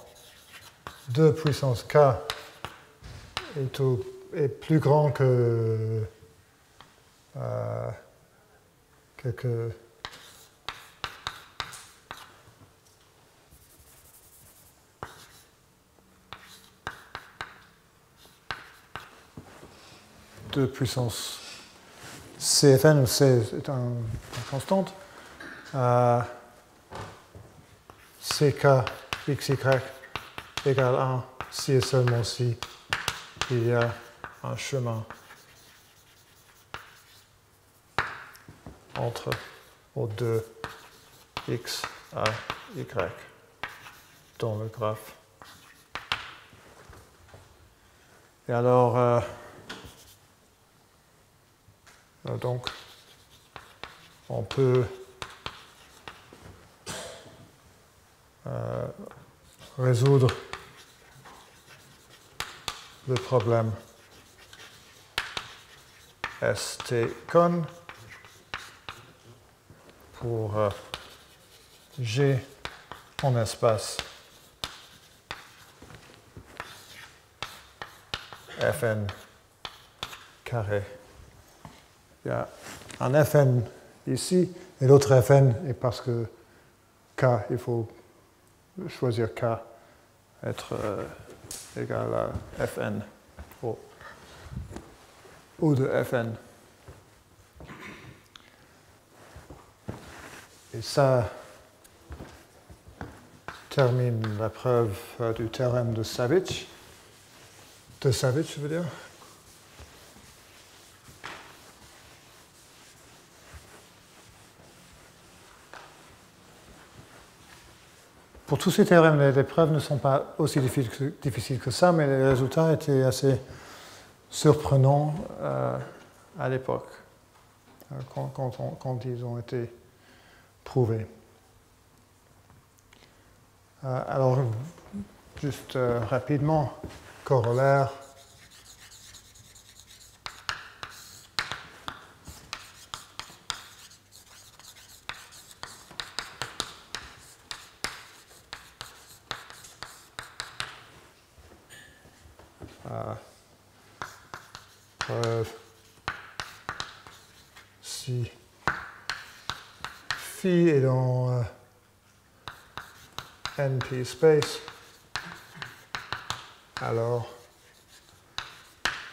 2 puissance k est plus grand que quelque de puissance Cfn, où C est une constante, Ck xy égale 1 si et seulement si il y a un chemin entre O2 x à y dans le graphe. Et alors, donc, on peut résoudre le problème ST-con pour G en espace Fn carré. Il y a un Fn ici, et l'autre Fn est parce que K, il faut choisir K être égal à Fn, ou de Fn. Et ça termine la preuve du théorème de Savich. De Savich, je veux dire. Pour tous ces théorèmes, les preuves ne sont pas aussi difficiles que ça, mais les résultats étaient assez surprenants à l'époque, quand ils ont été prouvés. Alors, juste rapidement, corollaire. Preuve si phi est dans NP space, alors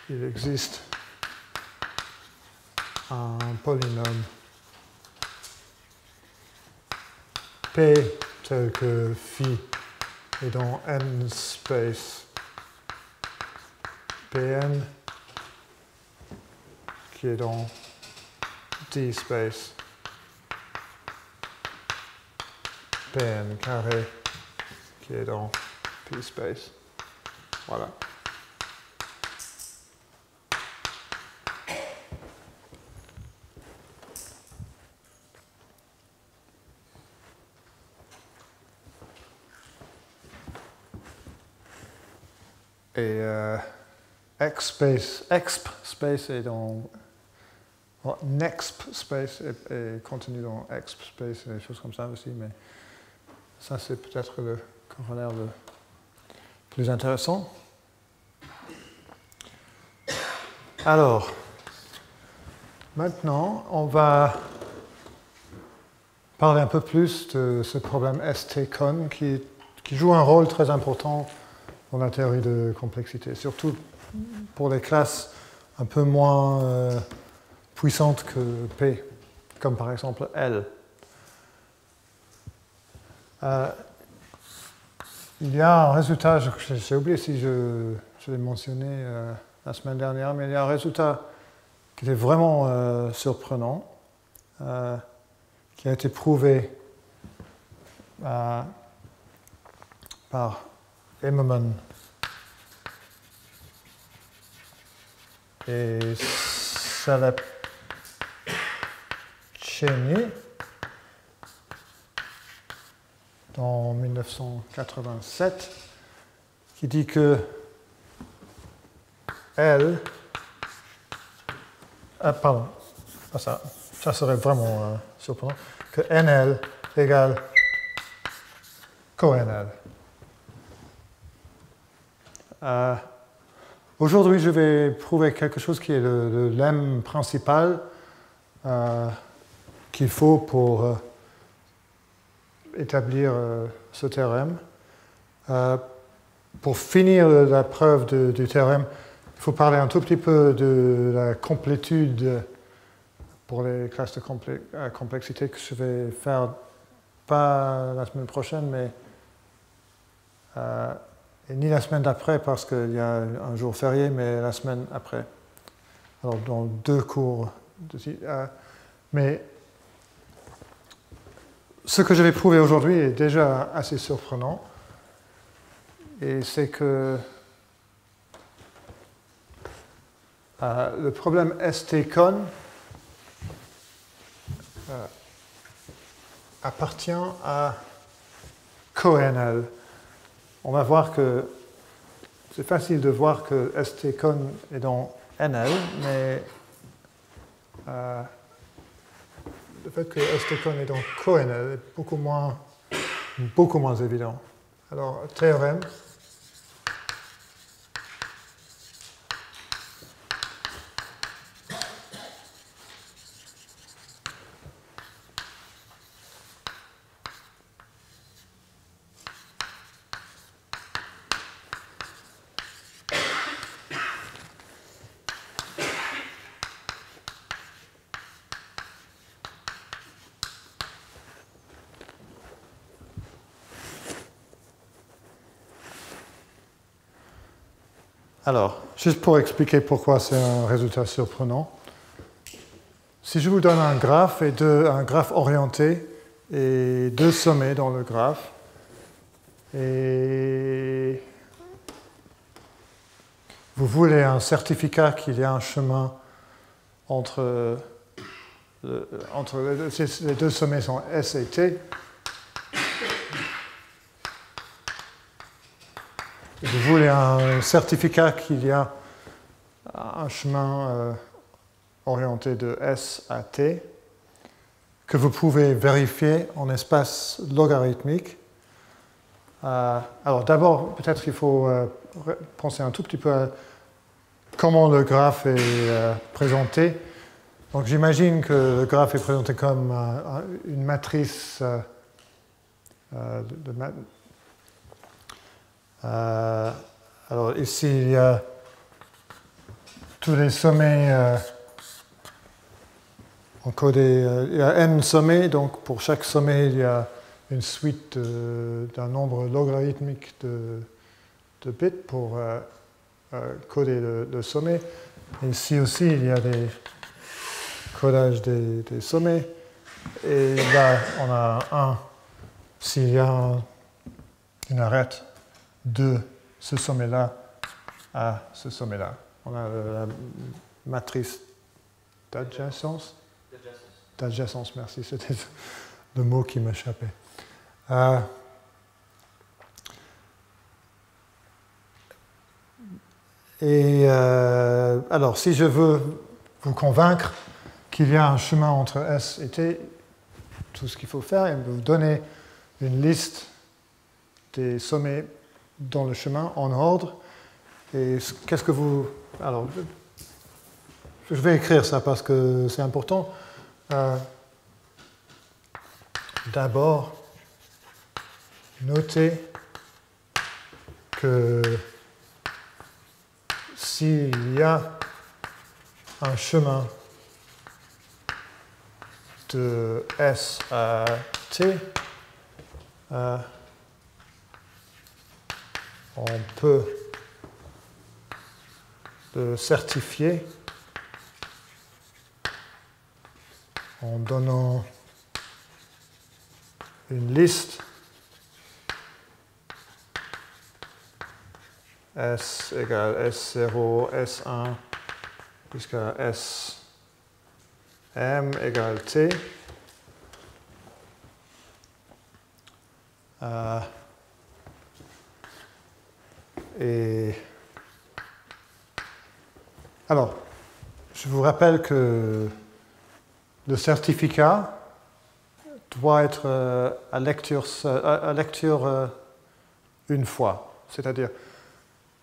il existe un polynôme P tel que phi est dans N space Pn qui est dans D space Pn carré qui est dans P space. Voilà. Et exp space est dans nexp space est contenu dans exp space et des choses comme ça aussi, mais ça c'est peut-être le corollaire le plus intéressant. Alors, maintenant on va parler un peu plus de ce problème ST-con qui joue un rôle très important dans la théorie de complexité, surtout pour les classes un peu moins puissantes que P, comme par exemple L. Il y a un résultat, j'ai oublié si je l'ai mentionné la semaine dernière, mais il y a un résultat qui était vraiment surprenant, qui a été prouvé par Immermann et Salepcheny en 1987, qui dit que L, pardon, pas ça, ça serait vraiment surprenant, que NL égale co-NL. Aujourd'hui, je vais prouver quelque chose qui est le lemme principal qu'il faut pour établir ce théorème. Pour finir la preuve du théorème, il faut parler un tout petit peu de la complétude pour les classes de complexité que je vais faire pas la semaine prochaine, mais ni la semaine d'après parce qu'il y a un jour férié, mais la semaine après. Alors dans 2 cours. Mais ce que je vais prouver aujourd'hui est déjà assez surprenant. Et c'est que le problème ST-con appartient à CoNL. On va voir que c'est facile de voir que ST-con est dans NL, mais le fait que ST-con est dans CoNL est beaucoup moins évident. Alors, théorème. Alors, juste pour expliquer pourquoi c'est un résultat surprenant, si je vous donne un graphe et un graphe orienté et 2 sommets dans le graphe, et vous voulez un certificat qu'il y a un chemin entre les 2 sommets sont S et T, vous voulez un certificat qu'il y a un chemin orienté de S à T que vous pouvez vérifier en espace logarithmique. Alors d'abord, peut-être qu'il faut penser un tout petit peu à comment le graphe est présenté. Donc j'imagine que le graphe est présenté comme une matrice alors ici, il y a tous les sommets encodés. Il y a n sommets, donc pour chaque sommet, il y a une suite d'un nombre logarithmique de bits pour coder le sommet. Et ici aussi, il y a des codages des sommets. Et là, on a s'il y a une arête de ce sommet-là à ce sommet-là. On a la matrice d'adjacence. D'adjacence, merci, c'était le mot qui m'échappait. Alors, si je veux vous convaincre qu'il y a un chemin entre S et T, tout ce qu'il faut faire est vous donner une liste des sommets dans le chemin en ordre. Et qu'est-ce que vous... Alors, je vais écrire ça parce que c'est important. D'abord, notez que s'il y a un chemin de S à T, on peut le certifier en donnant une liste S égale S0, S1 jusqu'à SM égale T. Et alors, je vous rappelle que le certificat doit être à lecture une fois. C'est-à-dire,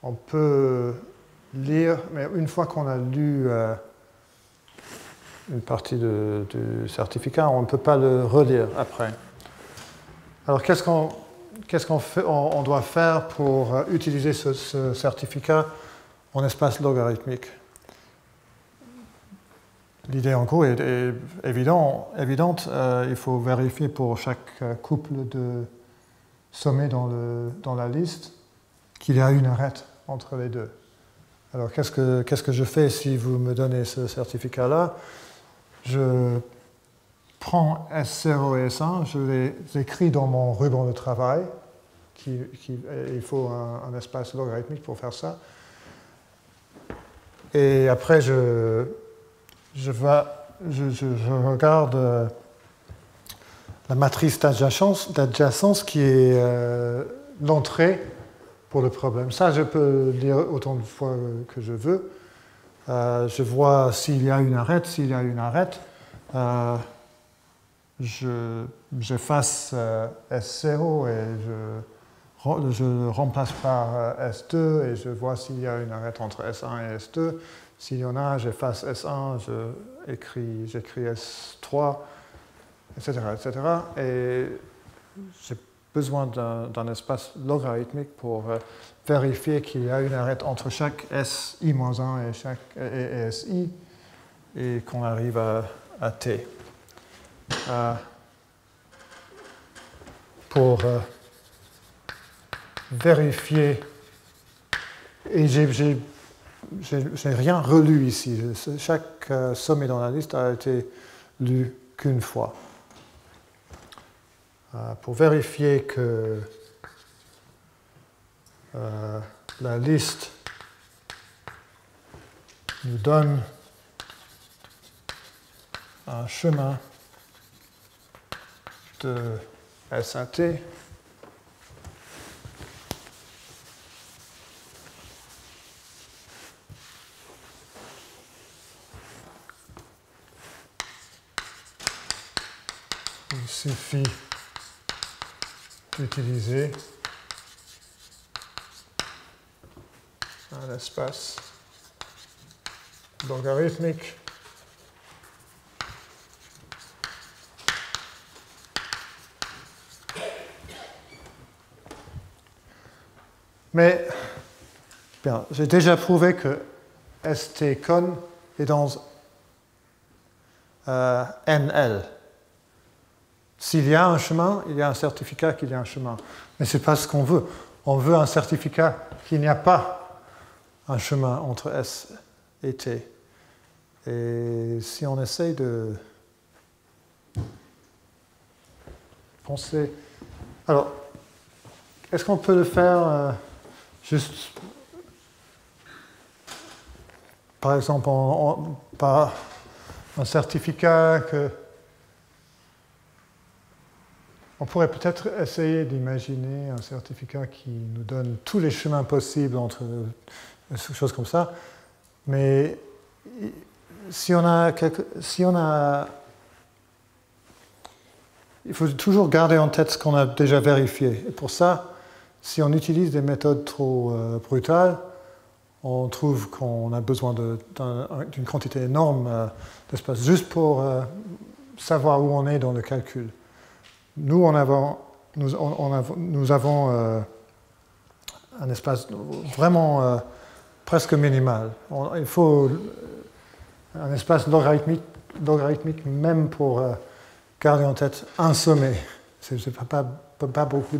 on peut lire, mais une fois qu'on a lu une partie du certificat, on ne peut pas le relire après. Alors qu'est-ce qu'on doit faire pour utiliser ce certificat en espace logarithmique? L'idée en gros est évidente. Il faut vérifier pour chaque couple de sommets dans la liste qu'il y a une arête entre les deux. Alors qu'est-ce que je fais si vous me donnez ce certificat-là? Je prends S0 et S1, je les écris dans mon ruban de travail. Il faut un espace logarithmique pour faire ça. Et après, je regarde la matrice d'adjacence qui est l'entrée pour le problème. Ça, je peux le dire autant de fois que je veux. Je vois s'il y a une arête. S'il y a une arête, j'efface S0 et je remplace par S2 et je vois s'il y a une arête entre S1 et S2. S'il y en a, j'efface S1, j'écris S3, etc., etc. Et j'ai besoin d'un espace logarithmique pour vérifier qu'il y a une arête entre chaque SI-1 et SI et qu'on arrive à T. Pour vérifier, et j'ai rien relu ici, chaque sommet dans la liste a été lu qu'une fois. Pour vérifier que la liste nous donne un chemin de S1T, il suffit d'utiliser un espace logarithmique mais bien, j'ai déjà prouvé que ST-con est dans NL. S'il y a un chemin, il y a un certificat qu'il y a un chemin. Mais ce n'est pas ce qu'on veut. On veut un certificat qu'il n'y a pas un chemin entre S et T. Et si on essaye de penser... Alors, est-ce qu'on peut le faire juste, par exemple, par un certificat que... On pourrait peut-être essayer d'imaginer un certificat qui nous donne tous les chemins possibles entre choses comme ça, mais si on a il faut toujours garder en tête ce qu'on a déjà vérifié. Et pour ça, si on utilise des méthodes trop brutales, on trouve qu'on a besoin d'une quantité énorme d'espace juste pour savoir où on est dans le calcul. Nous avons un espace vraiment presque minimal. Il faut un espace logarithmique même pour garder en tête un sommet. C'est pas beaucoup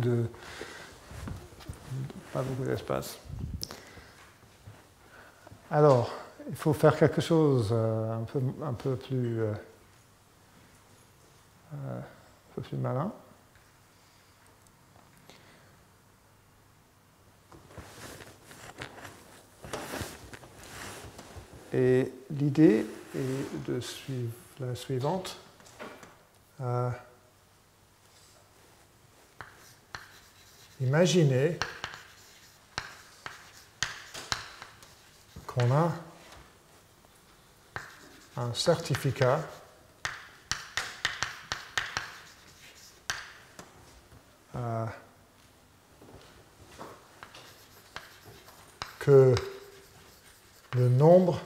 d'espace. Alors, il faut faire quelque chose un peu plus malin. Et l'idée est de suivre la suivante. Imaginez qu'on a un certificat que le nombre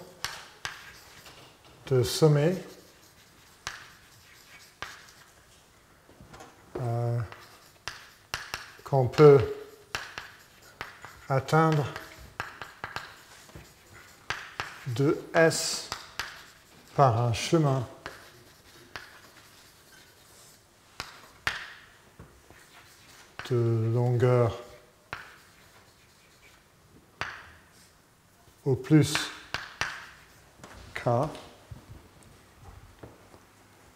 de sommets qu'on peut atteindre de S par un chemin de longueur au plus K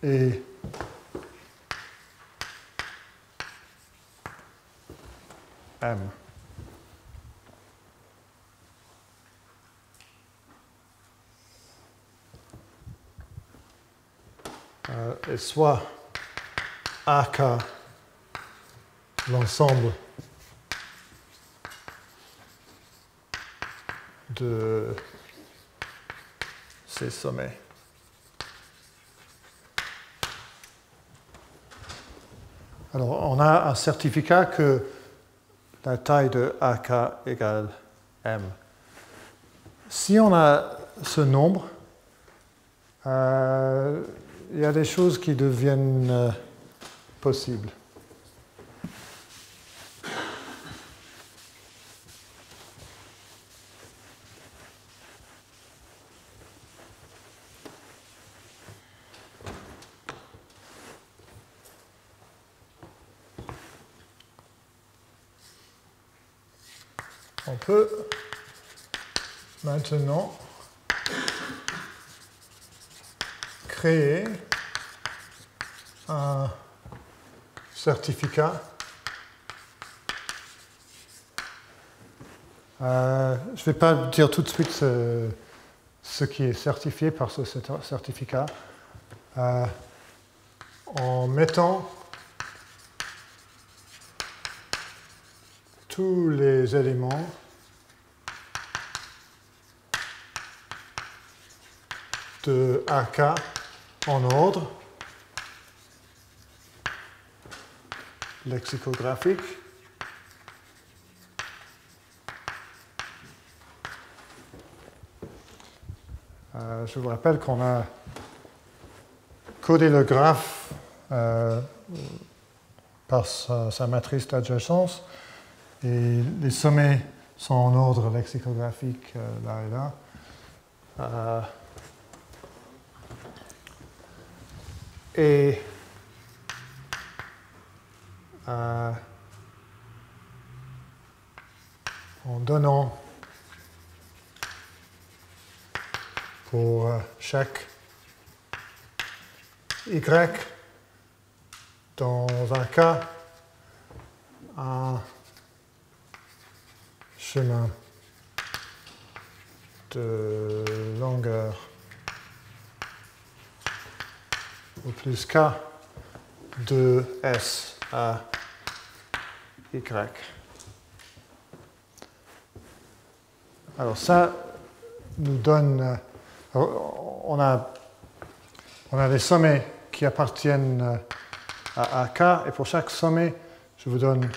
et M. Et soit AK, l'ensemble de ces sommets. Alors, on a un certificat que la taille de AK égale M. Si on a ce nombre, il y a des choses qui deviennent possibles. On peut maintenant créer un certificat. Je ne vais pas dire tout de suite ce qui est certifié par ce certificat. En mettant tous les éléments de AK en ordre lexicographique. Je vous rappelle qu'on a codé le graphe par sa matrice d'adjacence et les sommets sont en ordre lexicographique là et là. Et en donnant pour chaque Y dans un cas un chemin de longueur au plus K de S à Y. Alors ça nous donne... on a des sommets qui appartiennent à AK, et pour chaque sommet, je vous donne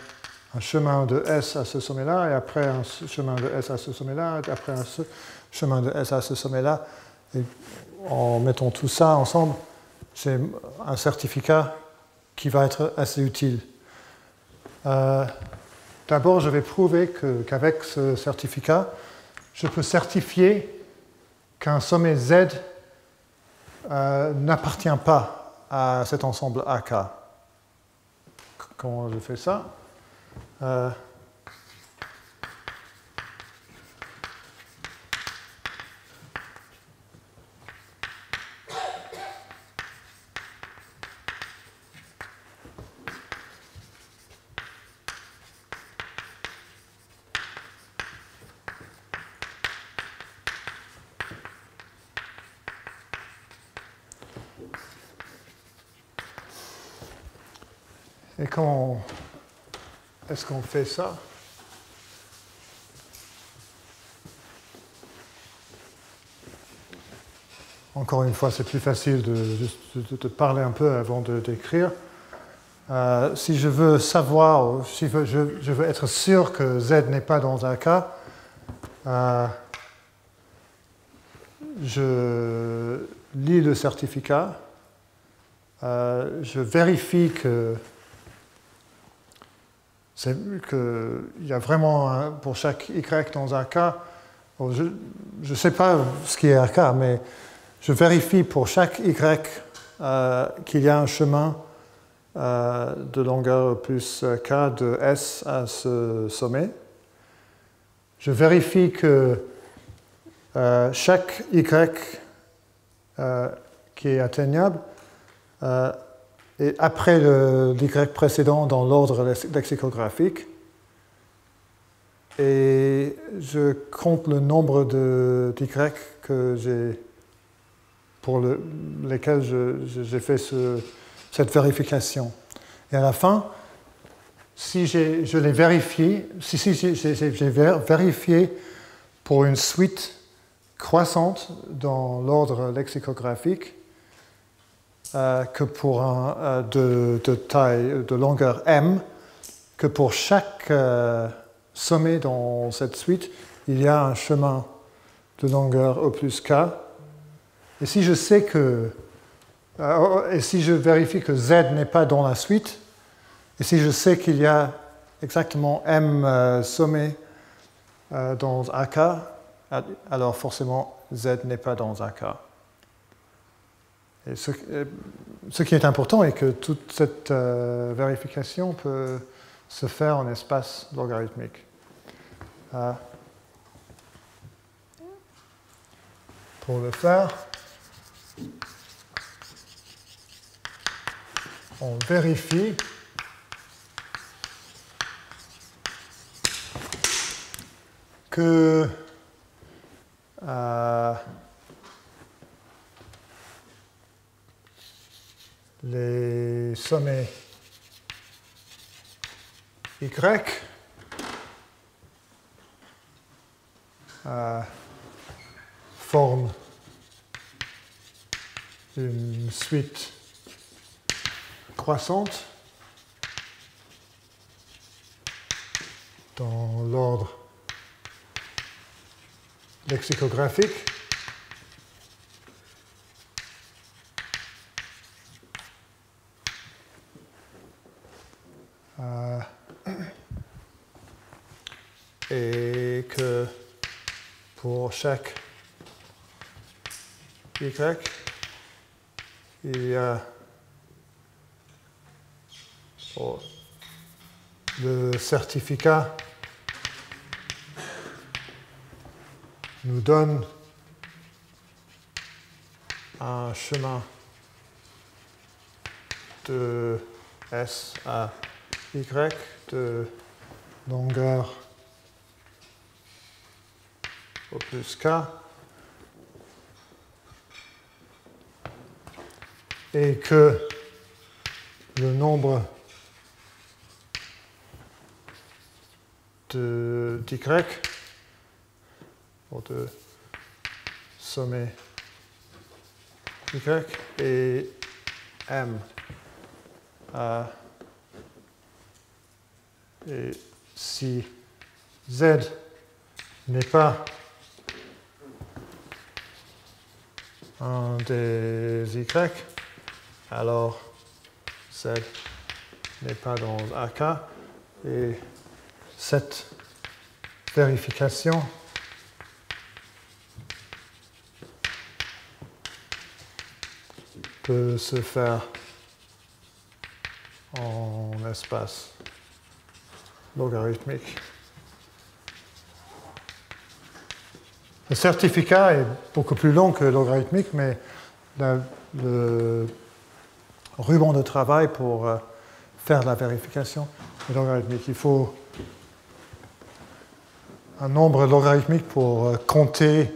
un chemin de S à ce sommet-là, et après un chemin de S à ce sommet-là, et après un chemin de S à ce sommet-là. Et en mettant tout ça ensemble, j'ai un certificat qui va être assez utile. D'abord, je vais prouver qu'avec ce certificat, je peux certifier qu'un sommet Z n'appartient pas à cet ensemble AK. Comment je fais ça? Et comment est-ce qu'on fait ça? Encore une fois, c'est plus facile de parler un peu avant de d'écrire. Si je veux savoir, si je veux être sûr que Z n'est pas dans un cas, je lis le certificat, je vérifie qu'il y a vraiment, pour chaque y dans un cas, je ne sais pas ce qui est un cas, mais je vérifie pour chaque y qu'il y a un chemin de longueur plus k de S à ce sommet. Je vérifie que chaque y qui est atteignable est après l'y précédent dans l'ordre lexicographique. Et je compte le nombre d'y que pour lesquels j'ai fait cette vérification. Et à la fin, si je l'ai vérifié, j'ai vérifié pour une suite croissante dans l'ordre lexicographique que pour de taille, de longueur m, que pour chaque sommet dans cette suite, il y a un chemin de longueur O plus k. Et si je sais et si je vérifie que z n'est pas dans la suite, et si je sais qu'il y a exactement m sommets dans AK, alors forcément z n'est pas dans AK. Et ce qui est important est que toute cette vérification peut se faire en espace logarithmique. Pour le faire, on vérifie que les sommets Y forment une suite croissante dans l'ordre lexicographique. Et que pour chaque Y, il y a le certificat nous donne un chemin de S à Y de longueur O plus K et que le nombre d'Y ou de sommet Y est M. Et si Z n'est pas un des Y, alors Z n'est pas dans AK. Et cette vérification peut se faire en espace logarithmique. Le certificat est beaucoup plus long que logarithmique, mais le ruban de travail pour faire la vérification est logarithmique. Il faut un nombre logarithmique pour compter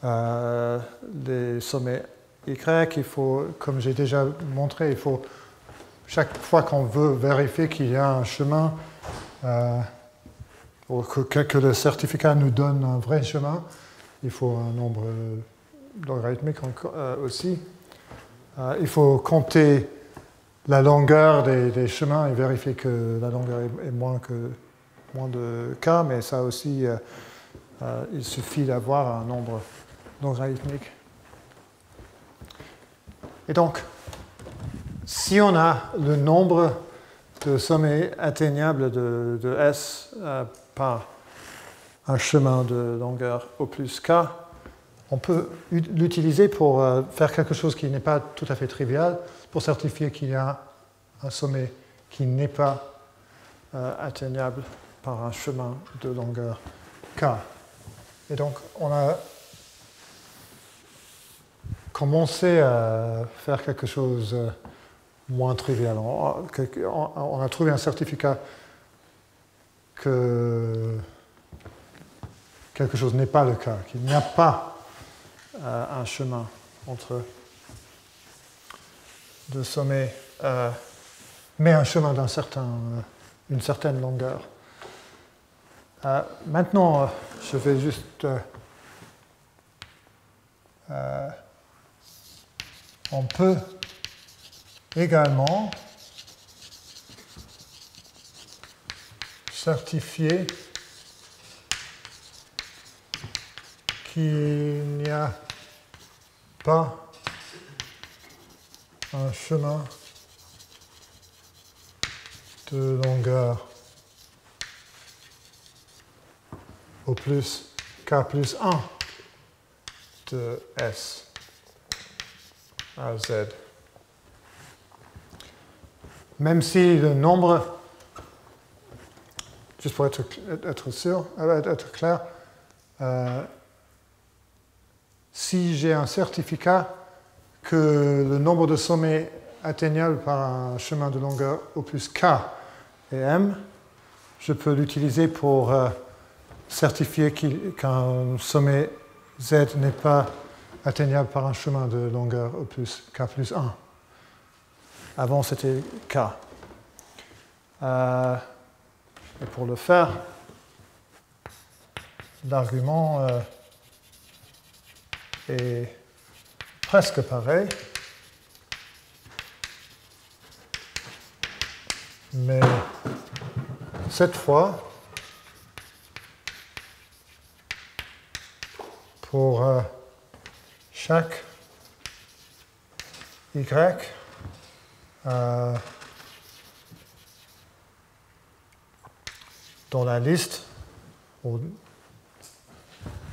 les sommets Y. Il faut, comme j'ai déjà montré, il faut chaque fois qu'on veut vérifier qu'il y a un chemin, ou que le certificat nous donne un vrai chemin, il faut un nombre logarithmique aussi. Il faut compter la longueur des chemins et vérifier que la longueur est moins de k, mais ça aussi, il suffit d'avoir un nombre logarithmique. Et donc, si on a le nombre de sommets atteignables de S par un chemin de longueur O plus K, on peut l'utiliser pour faire quelque chose qui n'est pas tout à fait trivial, pour certifier qu'il y a un sommet qui n'est pas atteignable par un chemin de longueur K. Et donc, on a commencé à faire quelque chose moins trivial. On a trouvé un certificat que quelque chose n'est pas le cas, qu'il n'y a pas un chemin entre deux sommets, mais un chemin d'une certaine longueur. Maintenant, je vais juste... on peut également certifier qu'il n'y a pas un chemin de longueur au plus K plus 1 de S à Z. Même si le nombre, juste pour être sûr, être clair, si j'ai un certificat que le nombre de sommets atteignables par un chemin de longueur O plus K et M, je peux l'utiliser pour certifier qu'un sommet Z n'est pas atteignable par un chemin de longueur O plus K plus 1. Avant, c'était K. Et pour le faire, l'argument est presque pareil, mais cette fois, pour chaque Y, dans la liste, ou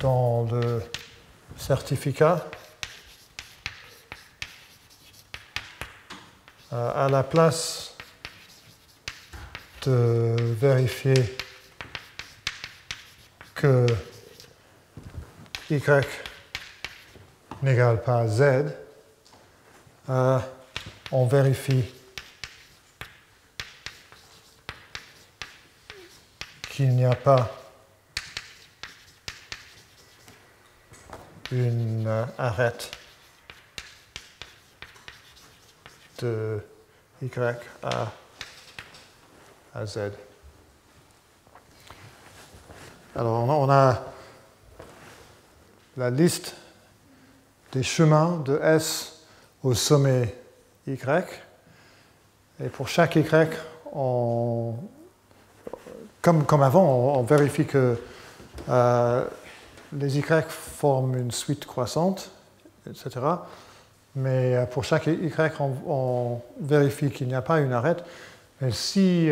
dans le certificat, à la place de vérifier que Y n'égale pas Z, on vérifie qu'il n'y a pas une arête de Y à Z. Alors on a la liste des chemins de S au sommet Y. Et pour chaque Y, comme avant, on vérifie que les Y forment une suite croissante, etc. Mais pour chaque Y, on vérifie qu'il n'y a pas une arête. Mais si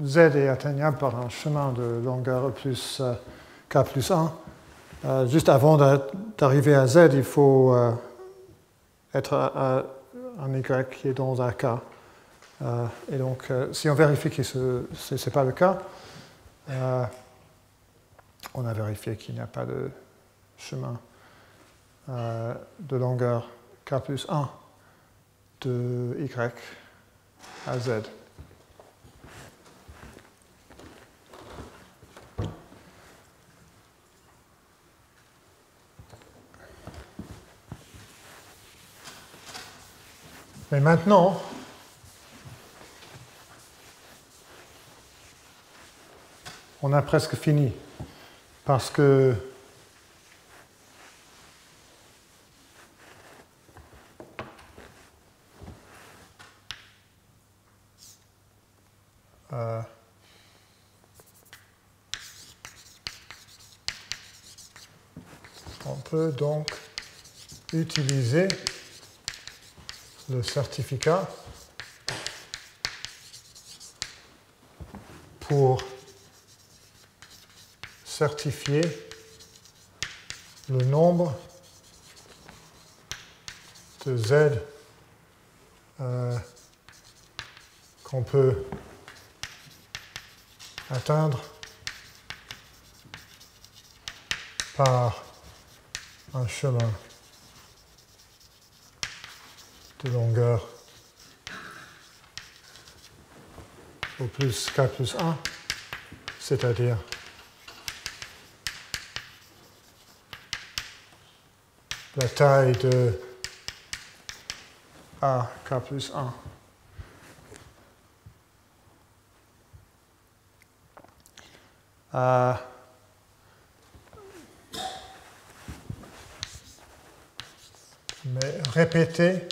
Z est atteignable par un chemin de longueur plus K plus 1, juste avant d'arriver à Z, il faut être à un Y qui est dans un K. Et donc, si on vérifie que ce n'est pas le cas, on a vérifié qu'il n'y a pas de chemin de longueur K plus 1 de Y à Z. Mais maintenant, on a presque fini, parce que peut donc utiliser le certificat pour certifier le nombre de Z qu'on peut atteindre par un chemin de longueur au plus k plus 1, c'est-à-dire la taille de AK plus 1. Mais répéter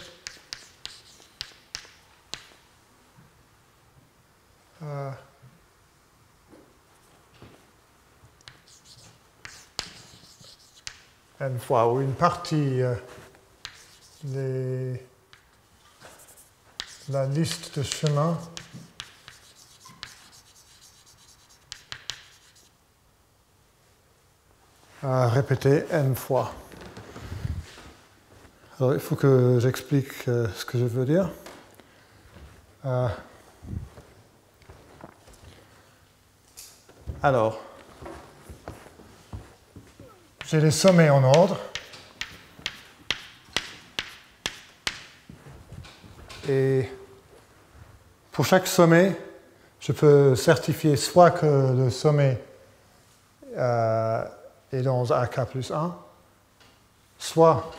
n fois, ou une partie, la liste de chemins à répéter n fois. Alors, il faut que j'explique ce que je veux dire. Alors, j'ai les sommets en ordre. Et pour chaque sommet, je peux certifier soit que le sommet est dans AK plus 1, soit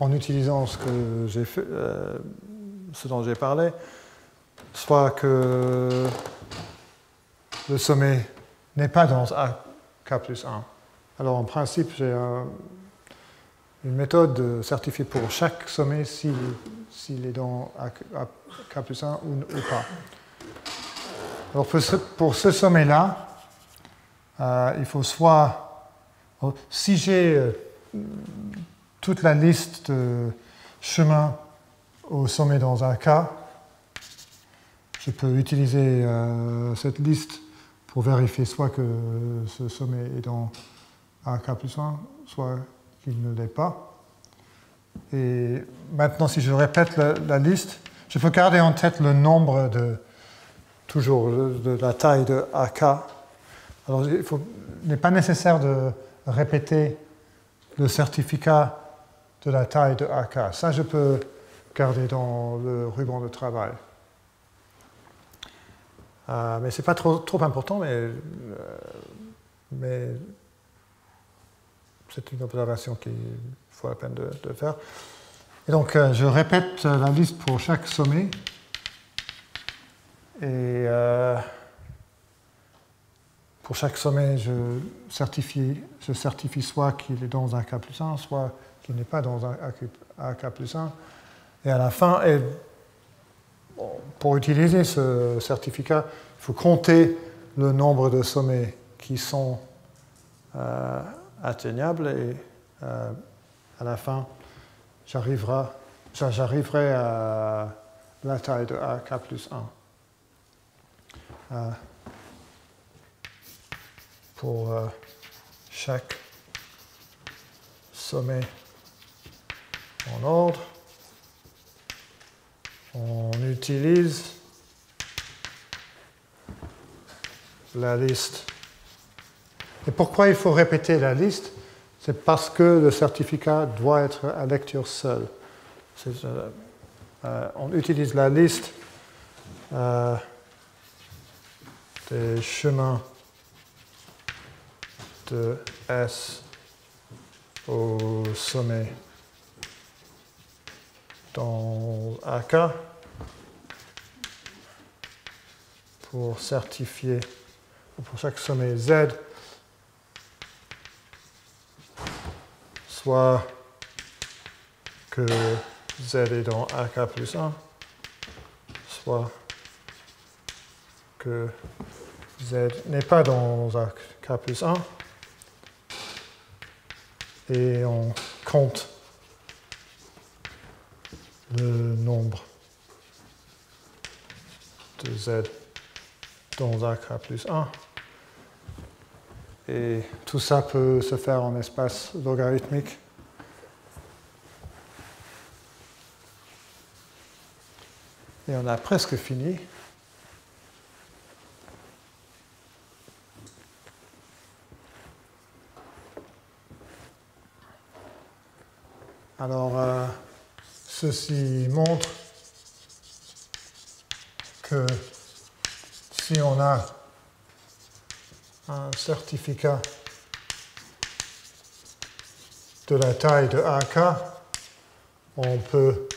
en utilisant ce que j'ai fait, ce dont j'ai parlé, soit que le sommet n'est pas dans AK plus 1. Alors en principe, j'ai une méthode de certifier pour chaque sommet s'il est dans AK plus 1 ou pas. Alors pour ce sommet-là, il faut soit, si j'ai toute la liste de chemins au sommet dans un cas, je peux utiliser cette liste pour vérifier soit que ce sommet est dans AK plus 1, soit qu'il ne l'est pas. Et maintenant, si je répète la liste, je peux garder en tête le nombre toujours de la taille de AK. Alors, il n'est pas nécessaire de répéter le certificat de la taille de AK. Ça, je peux garder dans le ruban de travail. Mais ce n'est pas trop important, mais c'est une observation qu'il faut la peine de faire. Et donc, je répète la liste pour chaque sommet. Et pour chaque sommet, je certifie soit qu'il est dans un K plus 1, soit qu'il n'est pas dans un K plus 1. Et à la fin, pour utiliser ce certificat, il faut compter le nombre de sommets qui sont atteignables. Et à la fin, j'arriverai à la taille de AK plus 1. Pour chaque sommet en ordre, on utilise la liste. Et pourquoi il faut répéter la liste? C'est parce que le certificat doit être à lecture seule. On utilise la liste des chemins de S au sommet dans AK pour certifier pour chaque sommet Z soit que Z est dans AK plus 1, soit que Z n'est pas dans AK plus 1. et on compte le nombre de z dans AK plus 1. Et tout ça peut se faire en espace logarithmique. Et on a presque fini. Alors, ceci montre que si on a un certificat de la taille de AK, on peut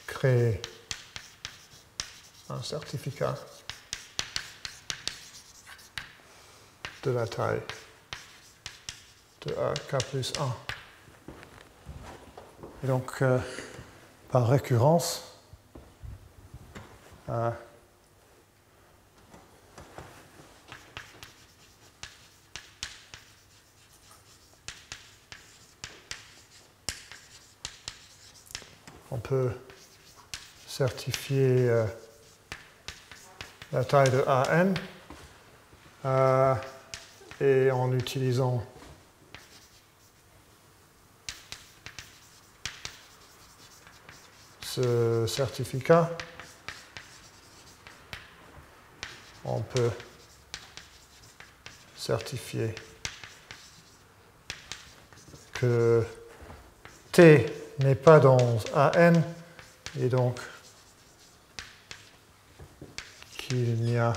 créer un certificat de la taille de AK plus 1. Et donc, par récurrence, on peut certifier la taille de AN et en utilisant ce certificat, on peut certifier que T n'est pas dans AN et donc qu'il n'y a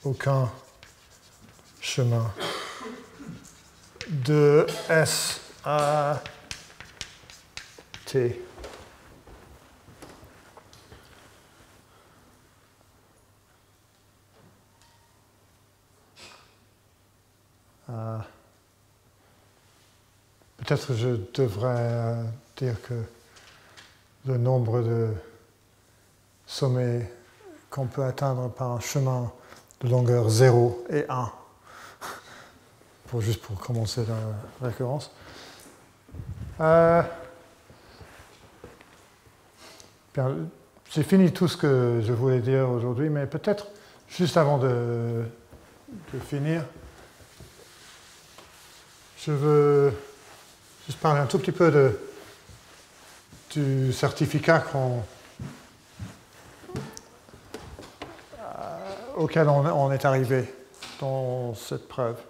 aucun chemin de S à T. Peut-être je devrais dire que le nombre de sommets qu'on peut atteindre par un chemin de longueur 0 et 1, juste pour commencer la récurrence. J'ai fini tout ce que je voulais dire aujourd'hui, mais peut-être juste avant de finir, je veux juste parler un tout petit peu du certificat auquel on est arrivé dans cette preuve.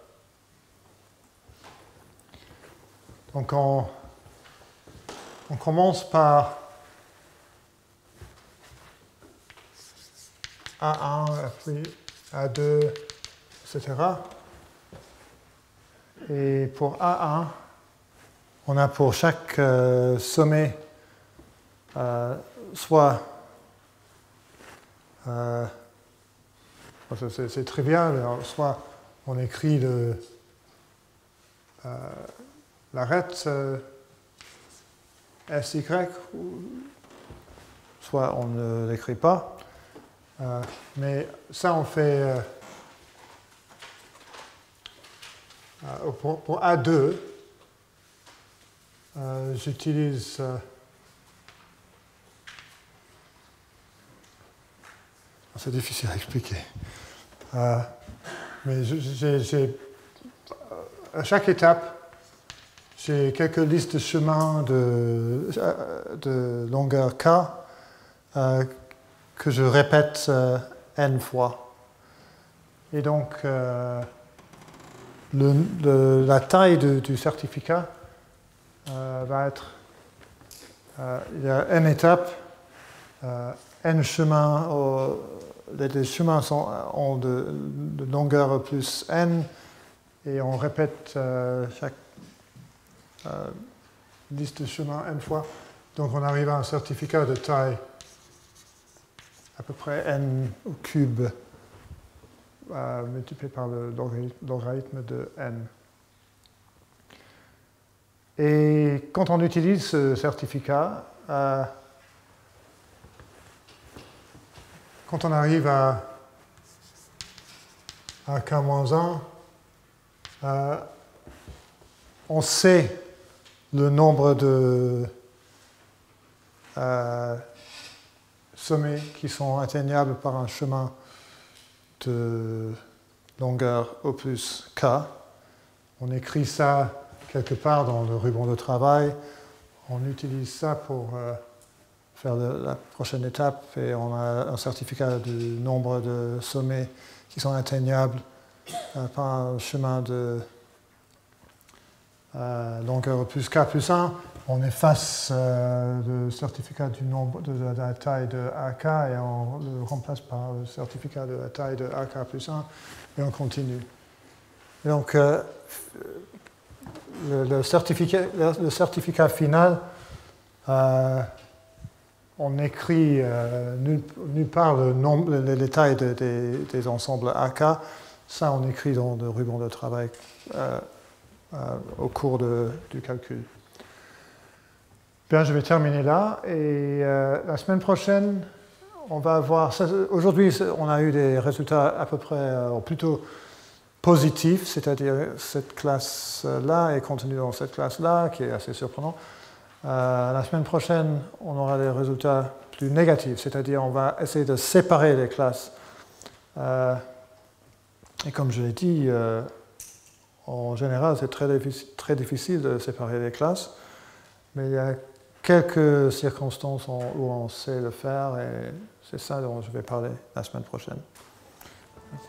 Donc on commence par A1, puis A2, etc. Et pour A1, on a pour chaque sommet soit, c'est trivial, alors soit on écrit l'arête SY, soit on ne l'écrit pas. Mais ça, on fait pour A2, j'utilise c'est difficile à expliquer. Mais à chaque étape, j'ai quelques listes de chemins de longueur K que je répète n fois. Et donc, la taille du certificat va être, il y a n étapes, n chemins, les chemins ont de longueur plus n, et on répète chaque liste de chemins n fois. Donc on arrive à un certificat de taille à peu près n au cube multiplié par le logarithme de n. Et quand on utilise ce certificat, quand on arrive à AK-1, on sait le nombre de sommets qui sont atteignables par un chemin de longueur O plus K. On écrit ça quelque part dans le ruban de travail. On utilise ça pour faire la prochaine étape et on a un certificat du nombre de sommets qui sont atteignables par un chemin de longueur plus K plus 1. On efface le certificat du nombre de la taille de AK et on le remplace par le certificat de la taille de AK plus 1 et on continue. Et donc, le certificat final, on écrit nulle part les détails des ensembles AK. Ça, on écrit dans le ruban de travail au cours du calcul. Bien, je vais terminer là. Et la semaine prochaine, on va voir. Aujourd'hui, on a eu des résultats à peu près, plutôt positifs, c'est-à-dire cette classe-là est contenue dans cette classe-là, qui est assez surprenant. La semaine prochaine, on aura des résultats plus négatifs, c'est-à-dire on va essayer de séparer les classes. Et comme je l'ai dit, en général, c'est très difficile de séparer les classes, mais il y a quelques circonstances où on sait le faire, et c'est ça dont je vais parler la semaine prochaine. Merci.